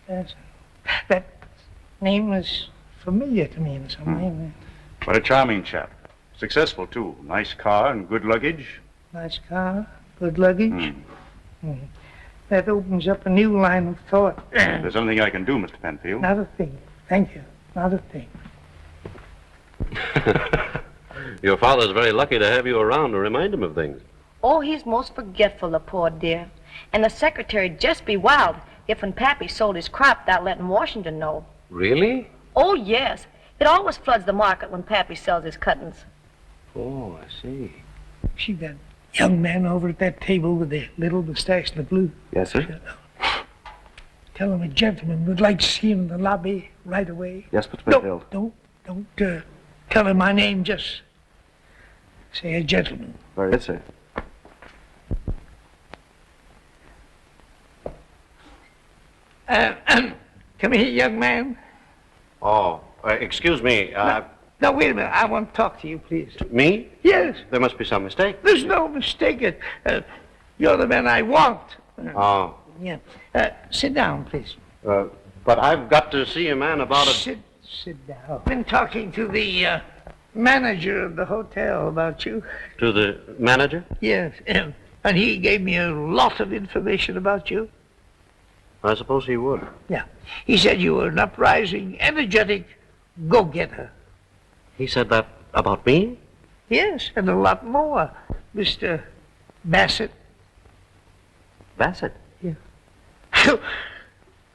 That name was familiar to me in some way. What a charming chap. Successful, too. Nice car and good luggage. Nice car, good luggage. That opens up a new line of thought. If there's anything I can do, Mr. Penfield. Not a thing. Thank you. Not a thing. Your father's very lucky to have you around to remind him of things. Oh, he's most forgetful, the poor dear. And the secretary'd just be wild if when Pappy sold his crop without letting Washington know. Really? Oh, yes. It always floods the market when Pappy sells his cuttings. Oh, I see. See that young man over at that table with the little mustache and the blue? Yes, sir. Tell him a gentleman would like to see him in the lobby right away. Yes, Mr. Penfield. Don't tell him my name. Just say a gentleman. Very good, sir. Come here, young man. Oh, excuse me. No, wait a minute. I want to talk to you, please. Me? Yes. There must be some mistake. There's no mistake. You're the man I want. Oh. Yeah. Sit down, please. But I've got to see a man about it. Sit down. I've been talking to the manager of the hotel about you. To the manager? Yes. And he gave me a lot of information about you. I suppose he would. Yeah. He said you were an uprising, energetic go-getter. He said that about me? Yes, and a lot more. Mr. Bassett. Bassett? Yeah.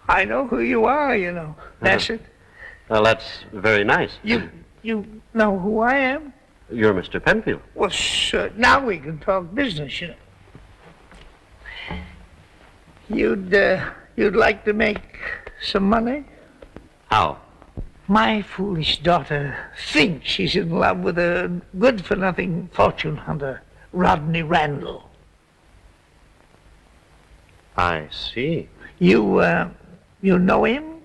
I know who you are, you know, Bassett. Well, that's very nice. You know who I am? You're Mr. Penfield. Well, sir, now we can talk business, you know. You'd like to make some money? How? My foolish daughter thinks she's in love with a good-for-nothing fortune hunter, Rodney Randall. I see. You know him?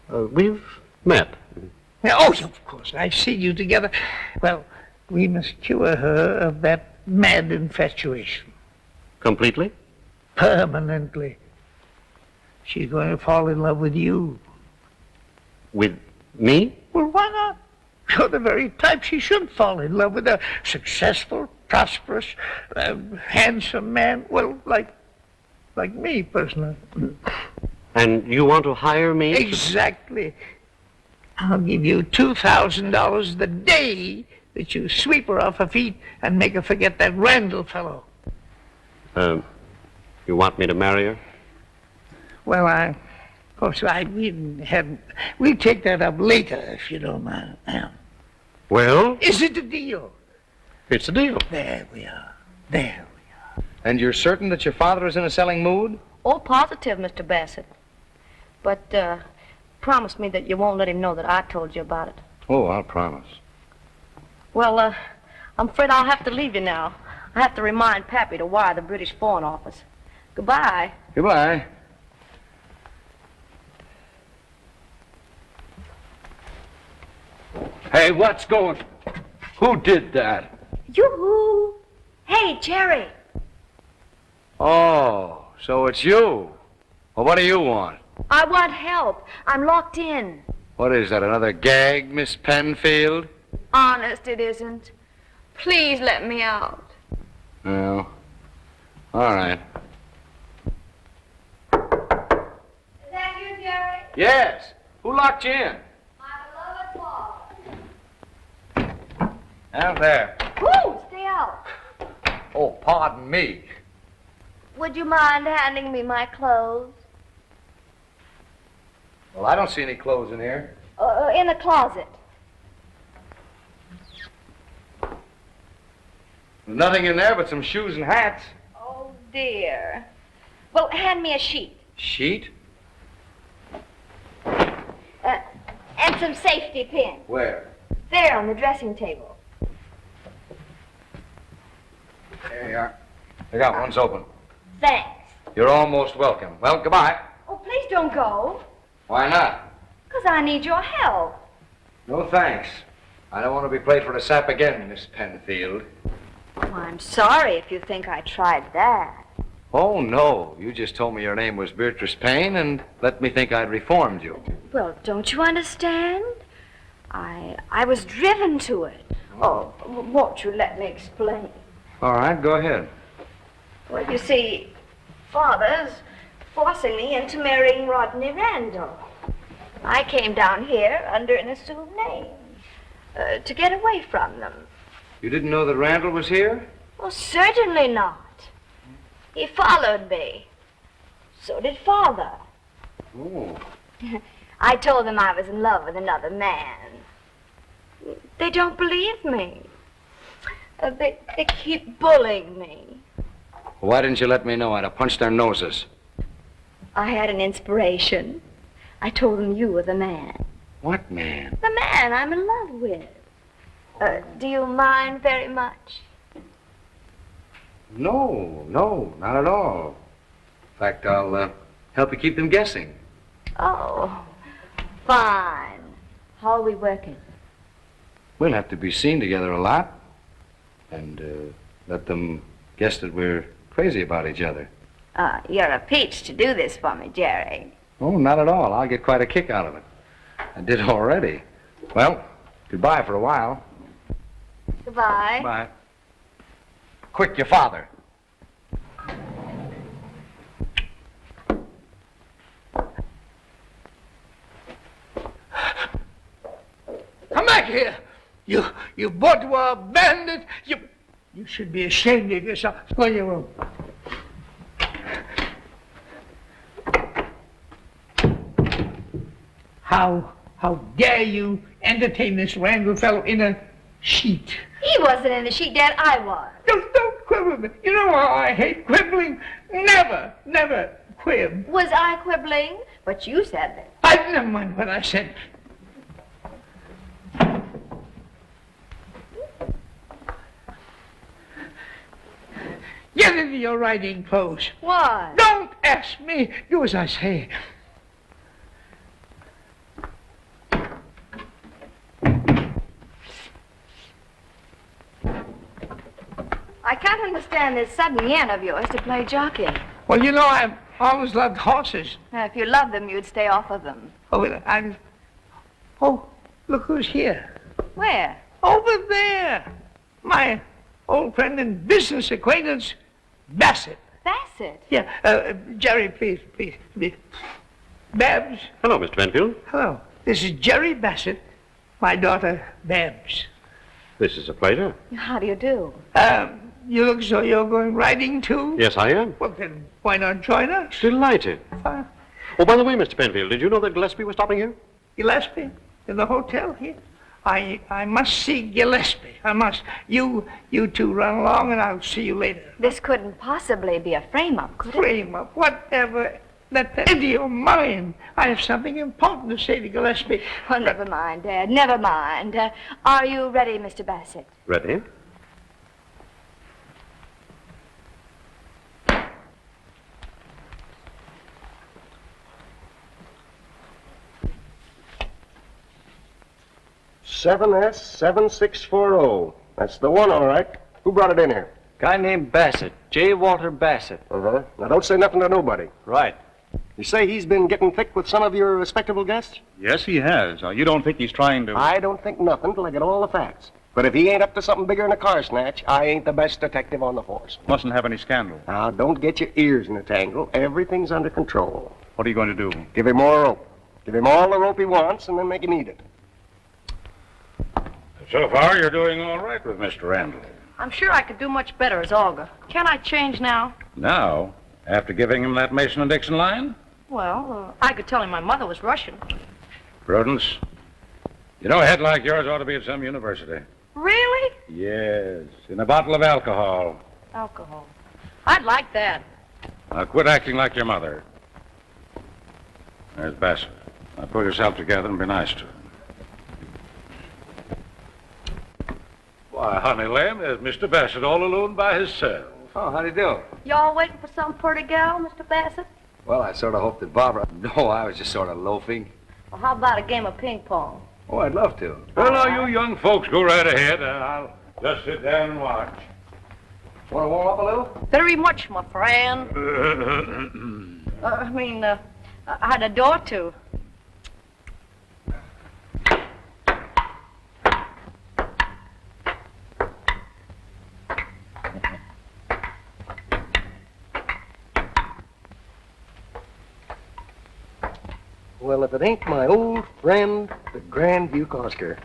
We've met. Oh, of course. I've seen you together. Well, we must cure her of that mad infatuation. Completely? Permanently. She's going to fall in love with you. With me? Well, why not? You're the very type she should fall in love with. A successful, prosperous, handsome man. Well, like me, personally. And you want to hire me? Exactly. I'll give you $2,000 the day that you sweep her off her feet and make her forget that Randall fellow. You want me to marry her? Well, we'll take that up later, if you don't mind. Well? Is it a deal? It's a deal. There we are. And you're certain that your father is in a selling mood? Oh, positive, Mr. Bassett. But, promise me that you won't let him know that I told you about it. Oh, I'll promise. Well, I'm afraid I'll have to leave you now. I have to remind Pappy to wire the British Foreign Office. Goodbye. Goodbye. Hey, what's going... Who did that? Yoo-hoo! Hey, Jerry. Oh, so it's you. Well, what do you want? I want help. I'm locked in. What is that, another gag, Miss Penfield? Honest, it isn't. Please let me out. Well, all right. Is that you, Jerry? Yes. Who locked you in? My beloved father. Out there. Woo! Stay out. Oh, pardon me. Would you mind handing me my clothes? Well, I don't see any clothes in here. In the closet. There's nothing in there but some shoes and hats. Oh, dear. Well, hand me a sheet. Sheet? And some safety pins. Where? There on the dressing table. There you are. I got one's open. Thanks. You're almost welcome. Well, goodbye. Oh, please don't go. Why not? Because I need your help. No thanks. I don't want to be played for a sap again, Miss Penfield. Oh, I'm sorry if you think I tried that. Oh, no. You just told me your name was Beatrice Payne and let me think I'd reformed you. Well, don't you understand? I was driven to it. Oh, won't you let me explain? All right, go ahead. Well, you see, Father's forcing me into marrying Rodney Randall. I came down here under an assumed name to get away from them. You didn't know that Randall was here? Well, certainly not. He followed me. So did Father. Oh. I told them I was in love with another man. They don't believe me. They keep bullying me. Why didn't you let me know? I'd have punched their noses. I had an inspiration. I told them you were the man. What man? The man I'm in love with. Do you mind very much? No, not at all. In fact, I'll help you keep them guessing. Oh, fine. How are we working? We'll have to be seen together a lot. And let them guess that we're crazy about each other. You're a peach to do this for me, Jerry. Oh, not at all. I'll get quite a kick out of it. I did already. Well, goodbye for a while. Goodbye. Bye. Quick, your father. Come back here. You bourgeois bandit. You should be ashamed of yourself. Go to your room. How dare you entertain this Randall fellow in a sheet? He wasn't in the sheet, Dad. I was. Don't quibble with me. You know how I hate quibbling. Never quib. Was I quibbling? But you said that. Never mind what I said. Get into your riding clothes. Why? Don't ask me. Do as I say. I can't understand this sudden yen of yours to play jockey. Well, you know, I've always loved horses. If you loved them, you'd stay off of them. Oh, look who's here. Where? Over there. My old friend and business acquaintance, Bassett. Bassett? Yeah, Jerry, please. Babs. Hello, Mr. Penfield. Hello. This is Jerry Bassett, my daughter, Babs. This is a pleasure. How do you do? You look as though you're going riding, too? Yes, I am. Well, then, why not join us? Delighted. Oh, by the way, Mr. Penfield, did you know that Gillespie was stopping here? Gillespie? In the hotel here? I must see Gillespie. I must. You two run along, and I'll see you later. This couldn't possibly be a frame-up, could it? Frame-up? Whatever. Let that into your mind. I have something important to say to Gillespie. Well, never mind, Dad. Never mind. Are you ready, Mr. Bassett? Ready? S7640. That's the one, all right. Who brought it in here? Guy named Bassett. J. Walter Bassett. Uh-huh. Now, don't say nothing to nobody. Right. You say he's been getting thick with some of your respectable guests? Yes, he has. You don't think he's trying to... I don't think nothing till I get all the facts. But if he ain't up to something bigger than a car snatch, I ain't the best detective on the force. Mustn't have any scandal. Now, don't get your ears in a tangle. Everything's under control. What are you going to do? Give him more rope. Give him all the rope he wants, and then make him eat it. So far, you're doing all right with Mr. Randall. I'm sure I could do much better as Olga. Can't I change now? Now, after giving him that Mason and Dixon line? Well, I could tell him my mother was Russian. Prudence, you know, a head like yours ought to be at some university. Really? Yes, in a bottle of alcohol. Alcohol. I'd like that. Now, quit acting like your mother. There's Bassett. Now, pull yourself together and be nice to him. Why, honey lamb, there's Mr. Bassett all alone by himself. Oh, how do you do? Y'all waiting for some pretty gal, Mr. Bassett? Well, I sort of hoped that Barbara... No, I was just sort of loafing. Well, how about a game of ping pong? Oh, I'd love to. Well, now, you young folks go right ahead, and I'll just sit down and watch. Want to warm up a little? Very much, my friend. I had a door to. Well, if it ain't my old friend, the Grand Duke Oscar.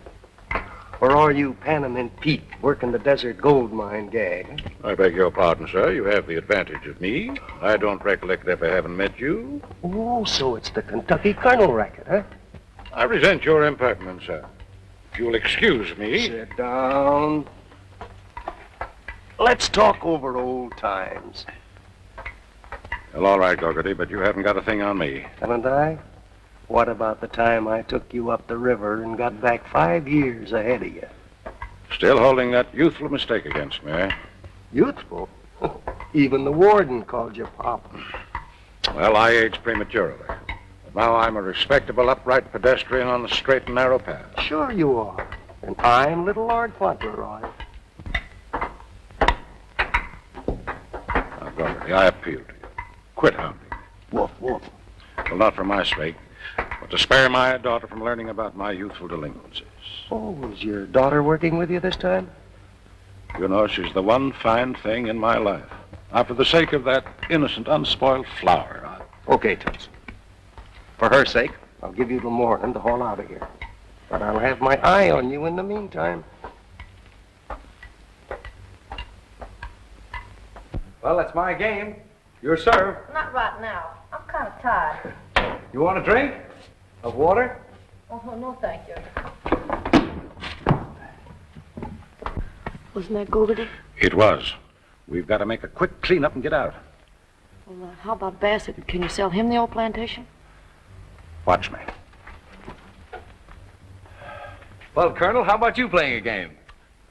Or are you Panamint Pete working the desert gold mine gag? I beg your pardon, sir. You have the advantage of me. I don't recollect ever having met you. Oh, so it's the Kentucky Colonel racket, huh? I resent your impertinence, sir. If you'll excuse me... Sit down. Let's talk over old times. Well, all right, Gogarty, but you haven't got a thing on me. Haven't I? What about the time I took you up the river and got back 5 years ahead of you? Still holding that youthful mistake against me, eh? Youthful? Even the warden called you Pop. Well, I aged prematurely. But now I'm a respectable, upright pedestrian on the straight and narrow path. Sure you are. And I'm little Lord Fauntleroy. Now, Gogarty, I appeal to you. Quit hounding me. Woof, woof. Well, not for my sake, but to spare my daughter from learning about my youthful delinquencies. Oh, was your daughter working with you this time? You know, she's the one fine thing in my life. Now, for the sake of that innocent, unspoiled flower, Okay, Toots. For her sake, I'll give you till morning to haul out of here. But I'll have my eye on you in the meantime. Well, that's my game. Your serve. Not right now. I'm kind of tired. You want a drink? Of water? Oh, no, thank you. Wasn't that Gogarty? It was. We've got to make a quick cleanup and get out. Well, how about Bassett? Can you sell him the old plantation? Watch me. Well, Colonel, how about you playing a game?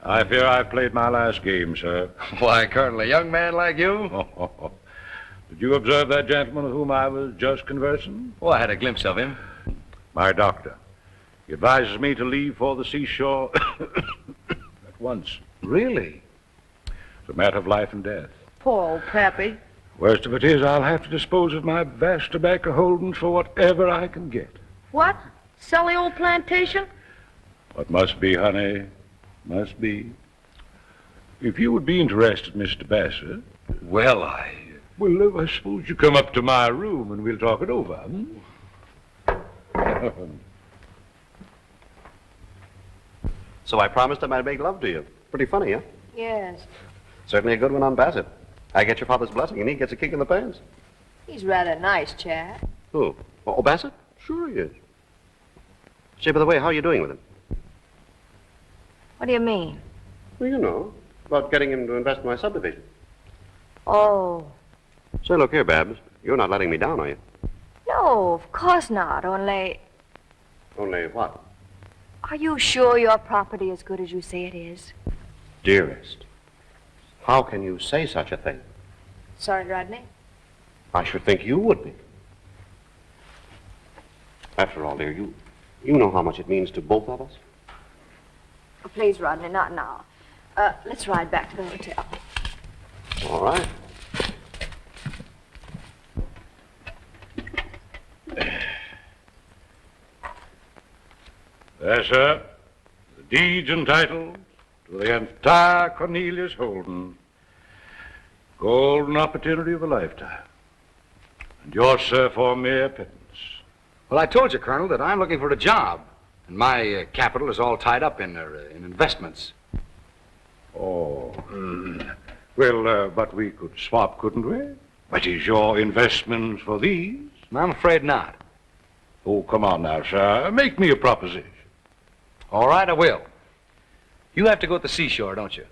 I fear I've played my last game, sir. Why, Colonel, a young man like you? Did you observe that gentleman with whom I was just conversing? Oh, I had a glimpse of him. My doctor. He advises me to leave for the seashore at once. Really? It's a matter of life and death. Poor old Pappy. Worst of it is, I'll have to dispose of my vast tobacco holdings for whatever I can get. What? Sell the old plantation? What must be, honey, must be. If you would be interested, Mr. Bassett. Well, Well, I suppose you come up to my room and we'll talk it over, hmm? So I promised him I'd make love to you. Pretty funny, huh? Yes. Certainly a good one on Bassett. I get your father's blessing, and he gets a kick in the pants. He's rather nice, chap. Who? Oh, Bassett? Sure he is. Say, by the way, how are you doing with him? What do you mean? Well, you know, about getting him to invest in my subdivision. Oh, Say, look here, Babs. You're not letting me down, are you? no, of course not. Only, Only what? are you sure your property is good as you say it is? Dearest, how can you say such a thing? Sorry, Rodney. I should think you would be. After all, dear, you know how much it means to both of us. Oh, please, Rodney, not now. Let's ride back to the hotel. All right. Yes, sir. The deeds and titles to the entire Cornelius holding. Golden opportunity of a lifetime. And yours, sir, for mere pittance. Well, I told you, Colonel, that I'm looking for a job. And my capital is all tied up in investments. Oh. Well, but we could swap, couldn't we? What is your investments for these? I'm afraid not. Oh, come on now, sir. Make me a proposition. All right, I will. You have to go to the seashore, don't you?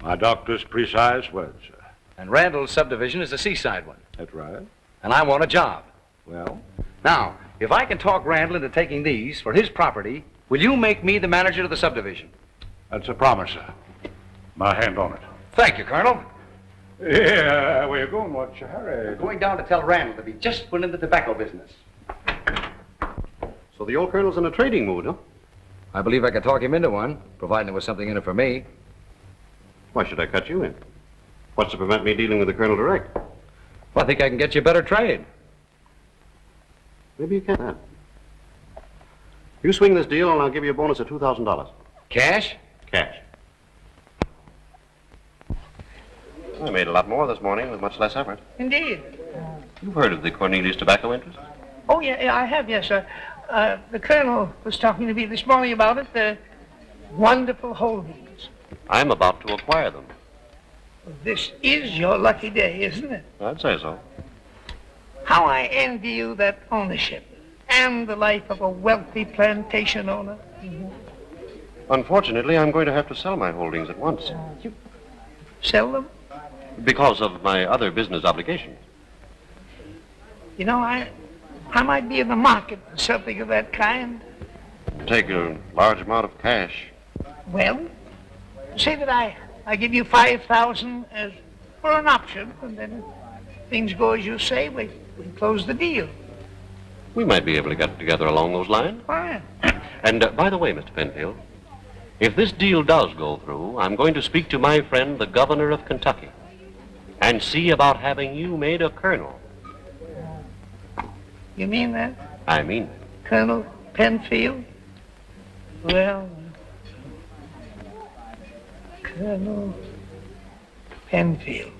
My doctor's precise words, sir. And Randall's subdivision is the seaside one. That's right. And I want a job. Well? Now, if I can talk Randall into taking these for his property, will you make me the manager of the subdivision? That's a promise, sir. My hand on it. Thank you, Colonel. Yeah, where you going? What's your hurry? We're going down to tell Randall that he just went into the tobacco business. So the old colonel's in a trading mood, huh? I believe I could talk him into one, providing there was something in it for me. Why should I cut you in? What's to prevent me dealing with the colonel direct? Well, I think I can get you a better trade. Maybe you can. You swing this deal and I'll give you a bonus of $2,000. Cash? Cash. I made a lot more this morning with much less effort. Indeed. You've heard of the Cornelius tobacco interest? Oh, yeah, I have, yes, sir. The colonel was talking to me this morning about it. The wonderful holdings. I'm about to acquire them. This is your lucky day, isn't it? I'd say so. How I envy you that ownership and the life of a wealthy plantation owner. Unfortunately, I'm going to have to sell my holdings at once. You sell them? Because of my other business obligations. You know, I might be in the market for something of that kind. Take a large amount of cash. Well, say that I give you $5,000 as for an option, and then if things go as you say, we close the deal. We might be able to get together along those lines. Fine. And by the way, Mr. Penfield, if this deal does go through, I'm going to speak to my friend, the governor of Kentucky, and see about having you made a colonel. You mean that? I mean it. Colonel Penfield? Well, Colonel Penfield.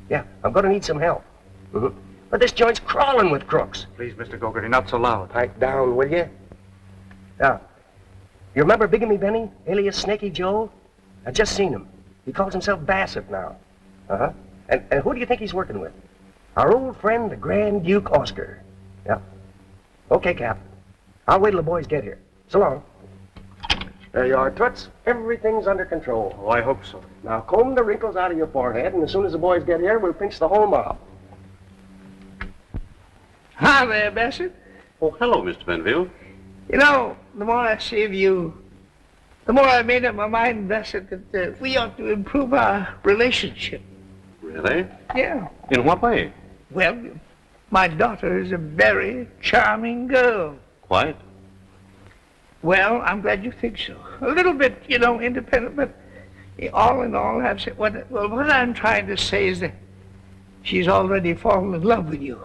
Yeah, I'm going to need some help. But this joint's crawling with crooks. Please, Mr. Gogarty, not so loud. Pipe down, will you? Now, you remember Bigamy Benny, alias Snaky Joe? I just seen him. He calls himself Bassett now. Uh-huh. And who do you think he's working with? Our old friend, the Grand Duke Oscar. Yeah. Okay, Cap. I'll wait till the boys get here. So long. There you are, Toots. Everything's under control. Oh, I hope so. Now, comb the wrinkles out of your forehead, and as soon as the boys get here, we'll pinch the whole mob. Hi there, Bassett. Oh, hello, Mr. Penfield. You know, the more I see of you, the more I made up my mind, Bassett, that we ought to improve our relationship. Really? Yeah. In what way? Well, my daughter is a very charming girl. Quite. Well, I'm glad you think so. A little bit, you know, independent, but all in all, what I'm trying to say is that she's already fallen in love with you.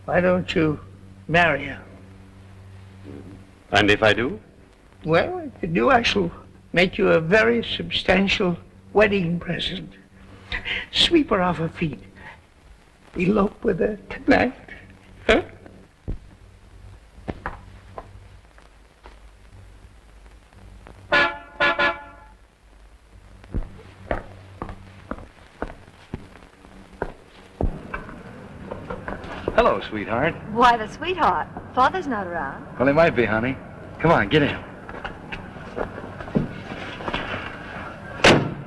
Why don't you marry her? And if I do? Well, if you do, I shall make you a very substantial wedding present. Sweep her off her feet. Elope with her tonight. Huh? Hello, sweetheart. Why, the sweetheart. Father's not around. Well, he might be, honey. Come on, get in.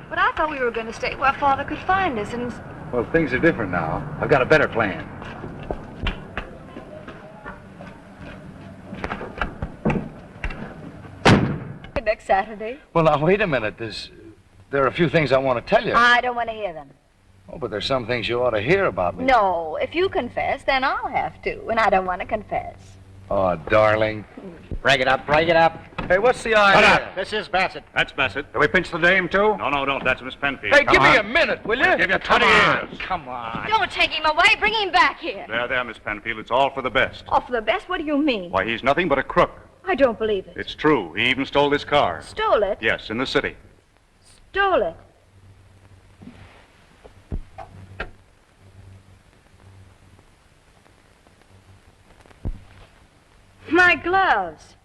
But I thought we were going to stay where Father could find us, and... Well, things are different now. I've got a better plan. Next Saturday? Well, now, wait a minute. There are a few things I want to tell you. I don't want to hear them. Oh, but there's some things you ought to hear about me. No, if you confess, then I'll have to, and I don't want to confess. Oh, darling. Break it up, break it up. Hey, what's the idea? This is Bassett. That's Bassett. Do we pinch the dame, too? No, don't. That's Miss Penfield. Hey, give me a minute, will you? I'll give you 20 years. Come on. Don't take him away. Bring him back here. There, Miss Penfield. It's all for the best. Oh, for the best? What do you mean? Why, he's nothing but a crook. I don't believe it. It's true. He even stole this car. Stole it? Yes, in the city. Stole it? My gloves.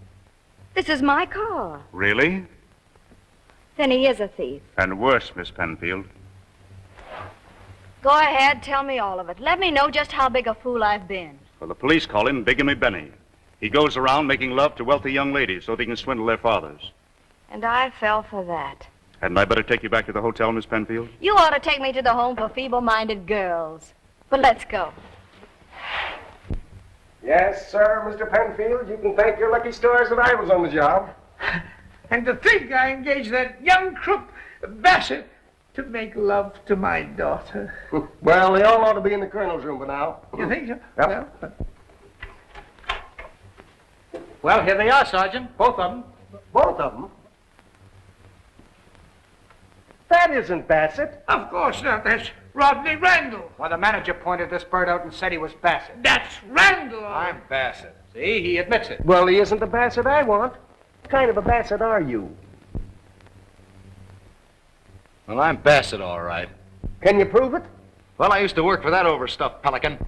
This is my car. Really? Then he is a thief. And worse, Miss Penfield. Go ahead, tell me all of it. Let me know just how big a fool I've been. Well, the police call him Bigamy Benny. He goes around making love to wealthy young ladies so they can swindle their fathers. And I fell for that. Hadn't I better take you back to the hotel, Miss Penfield? You ought to take me to the home for feeble-minded girls. But let's go. Yes, sir, Mr. Penfield. You can thank your lucky stars that I was on the job. And to think I engaged that young crook, Bassett, to make love to my daughter. Well, they all ought to be in the colonel's room by now. You think so? Yep. Well, here they are, Sergeant. Both of them. Both of them? That isn't Bassett. Of course not. That's Rodney Randall. Well, the manager pointed this bird out and said he was Bassett. That's Randall. I'm Bassett. See, he admits it. Well, he isn't the Bassett I want. What kind of a Bassett are you? Well, I'm Bassett, all right. Can you prove it? Well, I used to work for that overstuffed pelican.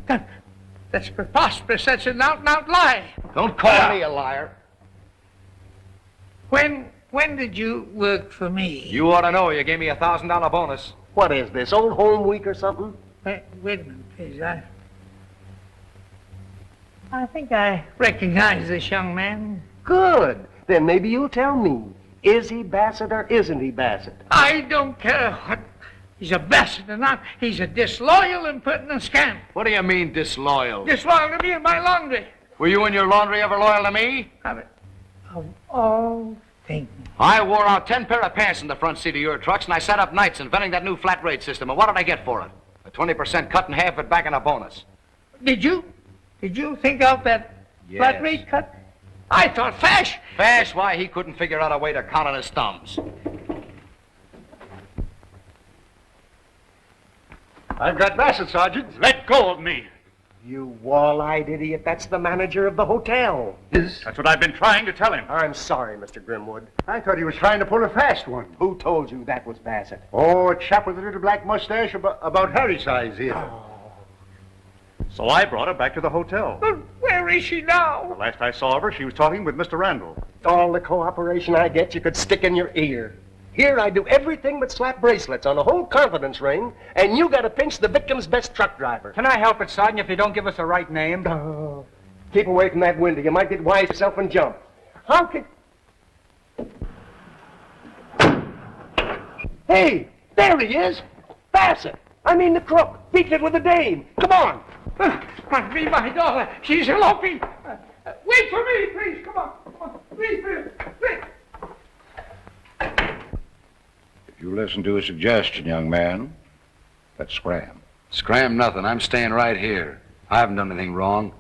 That's preposterous. That's an out-and-out lie. Don't call me a liar. When did you work for me? You ought to know. You gave me a $1,000 bonus. What is this, Old Home Week or something? Wait a minute, please. I think I recognize this young man. Good. Then maybe you'll tell me. Is he Bassett or isn't he Bassett? I don't care what he's a Bassett or not. He's a disloyal, impertinent scamp. What do you mean, disloyal? Disloyal to me and my laundry. Were you and your laundry ever loyal to me? Of all things. I wore out 10 pair of pants in the front seat of your trucks, and I sat up nights inventing that new flat rate system. And what did I get for it? A 20% cut and half it back in a bonus. Did you think of that flat rate cut? I thought Fash. Fash? Why, he couldn't figure out a way to count on his thumbs. I've got Bassett, Sergeant. Let go of me. You wall-eyed idiot. That's the manager of the hotel. That's what I've been trying to tell him. I'm sorry, Mr. Grimwood. I thought he was trying to pull a fast one. Who told you that was Bassett? Oh, a chap with a little black mustache about Harry's size here. So I brought her back to the hotel. But where is she now? The last I saw of her, she was talking with Mr. Randall. All the cooperation I get, you could stick in your ear. Here I do everything but slap bracelets on a whole confidence ring, and you got to pinch the victim's best truck driver. Can I help it, Sergeant, if you don't give us the right name? Oh, keep away from that window. You might get wise yourself and jump. How can... Hey, there he is. Bassett. I mean the crook. Beat it with the dame. Come on. Must be my daughter. She's eloping. Wait for me, please. Come on. Please. If you listen to a suggestion, young man, let's scram. Scram nothing. I'm staying right here. I haven't done anything wrong.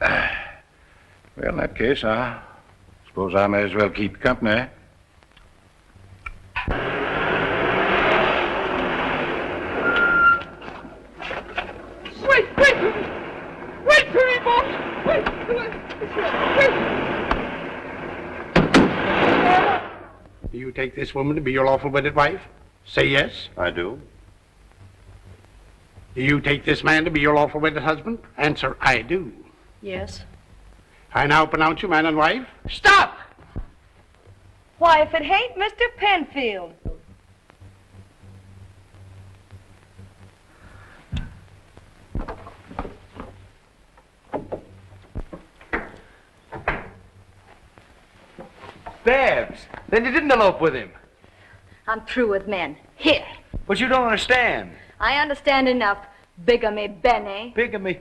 Well, in that case, I suppose I may as well keep you company. Wait for me, boss. Wait. Do you take this woman to be your lawful wedded wife? Say yes. I do. Do you take this man to be your lawful wedded husband? Answer, I do. Yes. I now pronounce you man and wife. Stop! Why, if it ain't Mr. Penfield. Babs, then you didn't elope with him. I'm through with men. Here. But you don't understand. I understand enough, Bigamy Benny. Bigamy.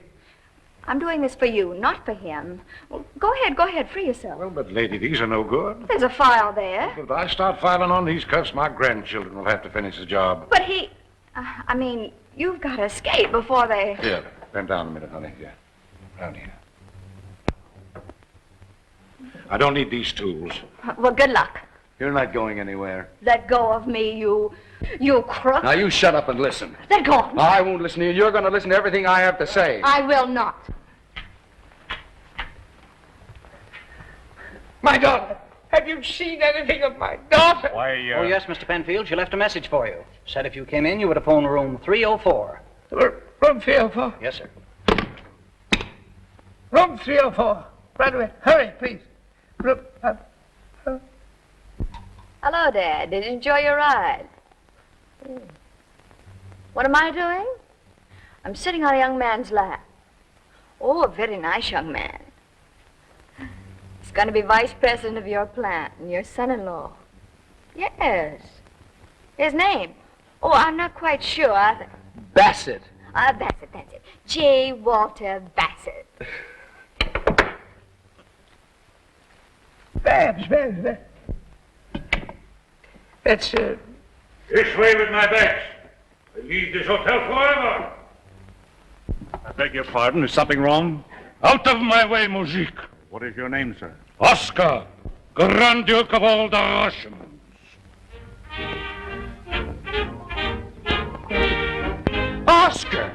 I'm doing this for you, not for him. Well, go ahead, free yourself. Well, but lady, these are no good. There's a file there. If I start filing on these cuffs, my grandchildren will have to finish the job. But he... you've got to escape before they... Here, bend down a minute, honey. Here. Down here. I don't need these tools. Well, good luck. You're not going anywhere. Let go of me, you crook. Now, you shut up and listen. Let go of me. I won't listen to you. You're going to listen to everything I have to say. I will not. My daughter. Have you seen anything of my daughter? Why, Oh, yes, Mr. Penfield. She left a message for you. Said if you came in, you would have phoned room 304. Room 304? Yes, sir. Room 304. Right away. Hurry, please. Room... Hello, Dad. Did you enjoy your ride? What am I doing? I'm sitting on a young man's lap. Oh, a very nice young man. He's going to be vice president of your plant and your son-in-law. Yes. His name? Oh, I'm not quite sure. Bassett. Bassett, that's it. J. Walter Bassett. Babs. That's, This way with my bags. I leave this hotel forever. I beg your pardon. Is something wrong? Out of my way, Moujik. What is your name, sir? Oscar, Grand Duke of all the Russians. Oscar.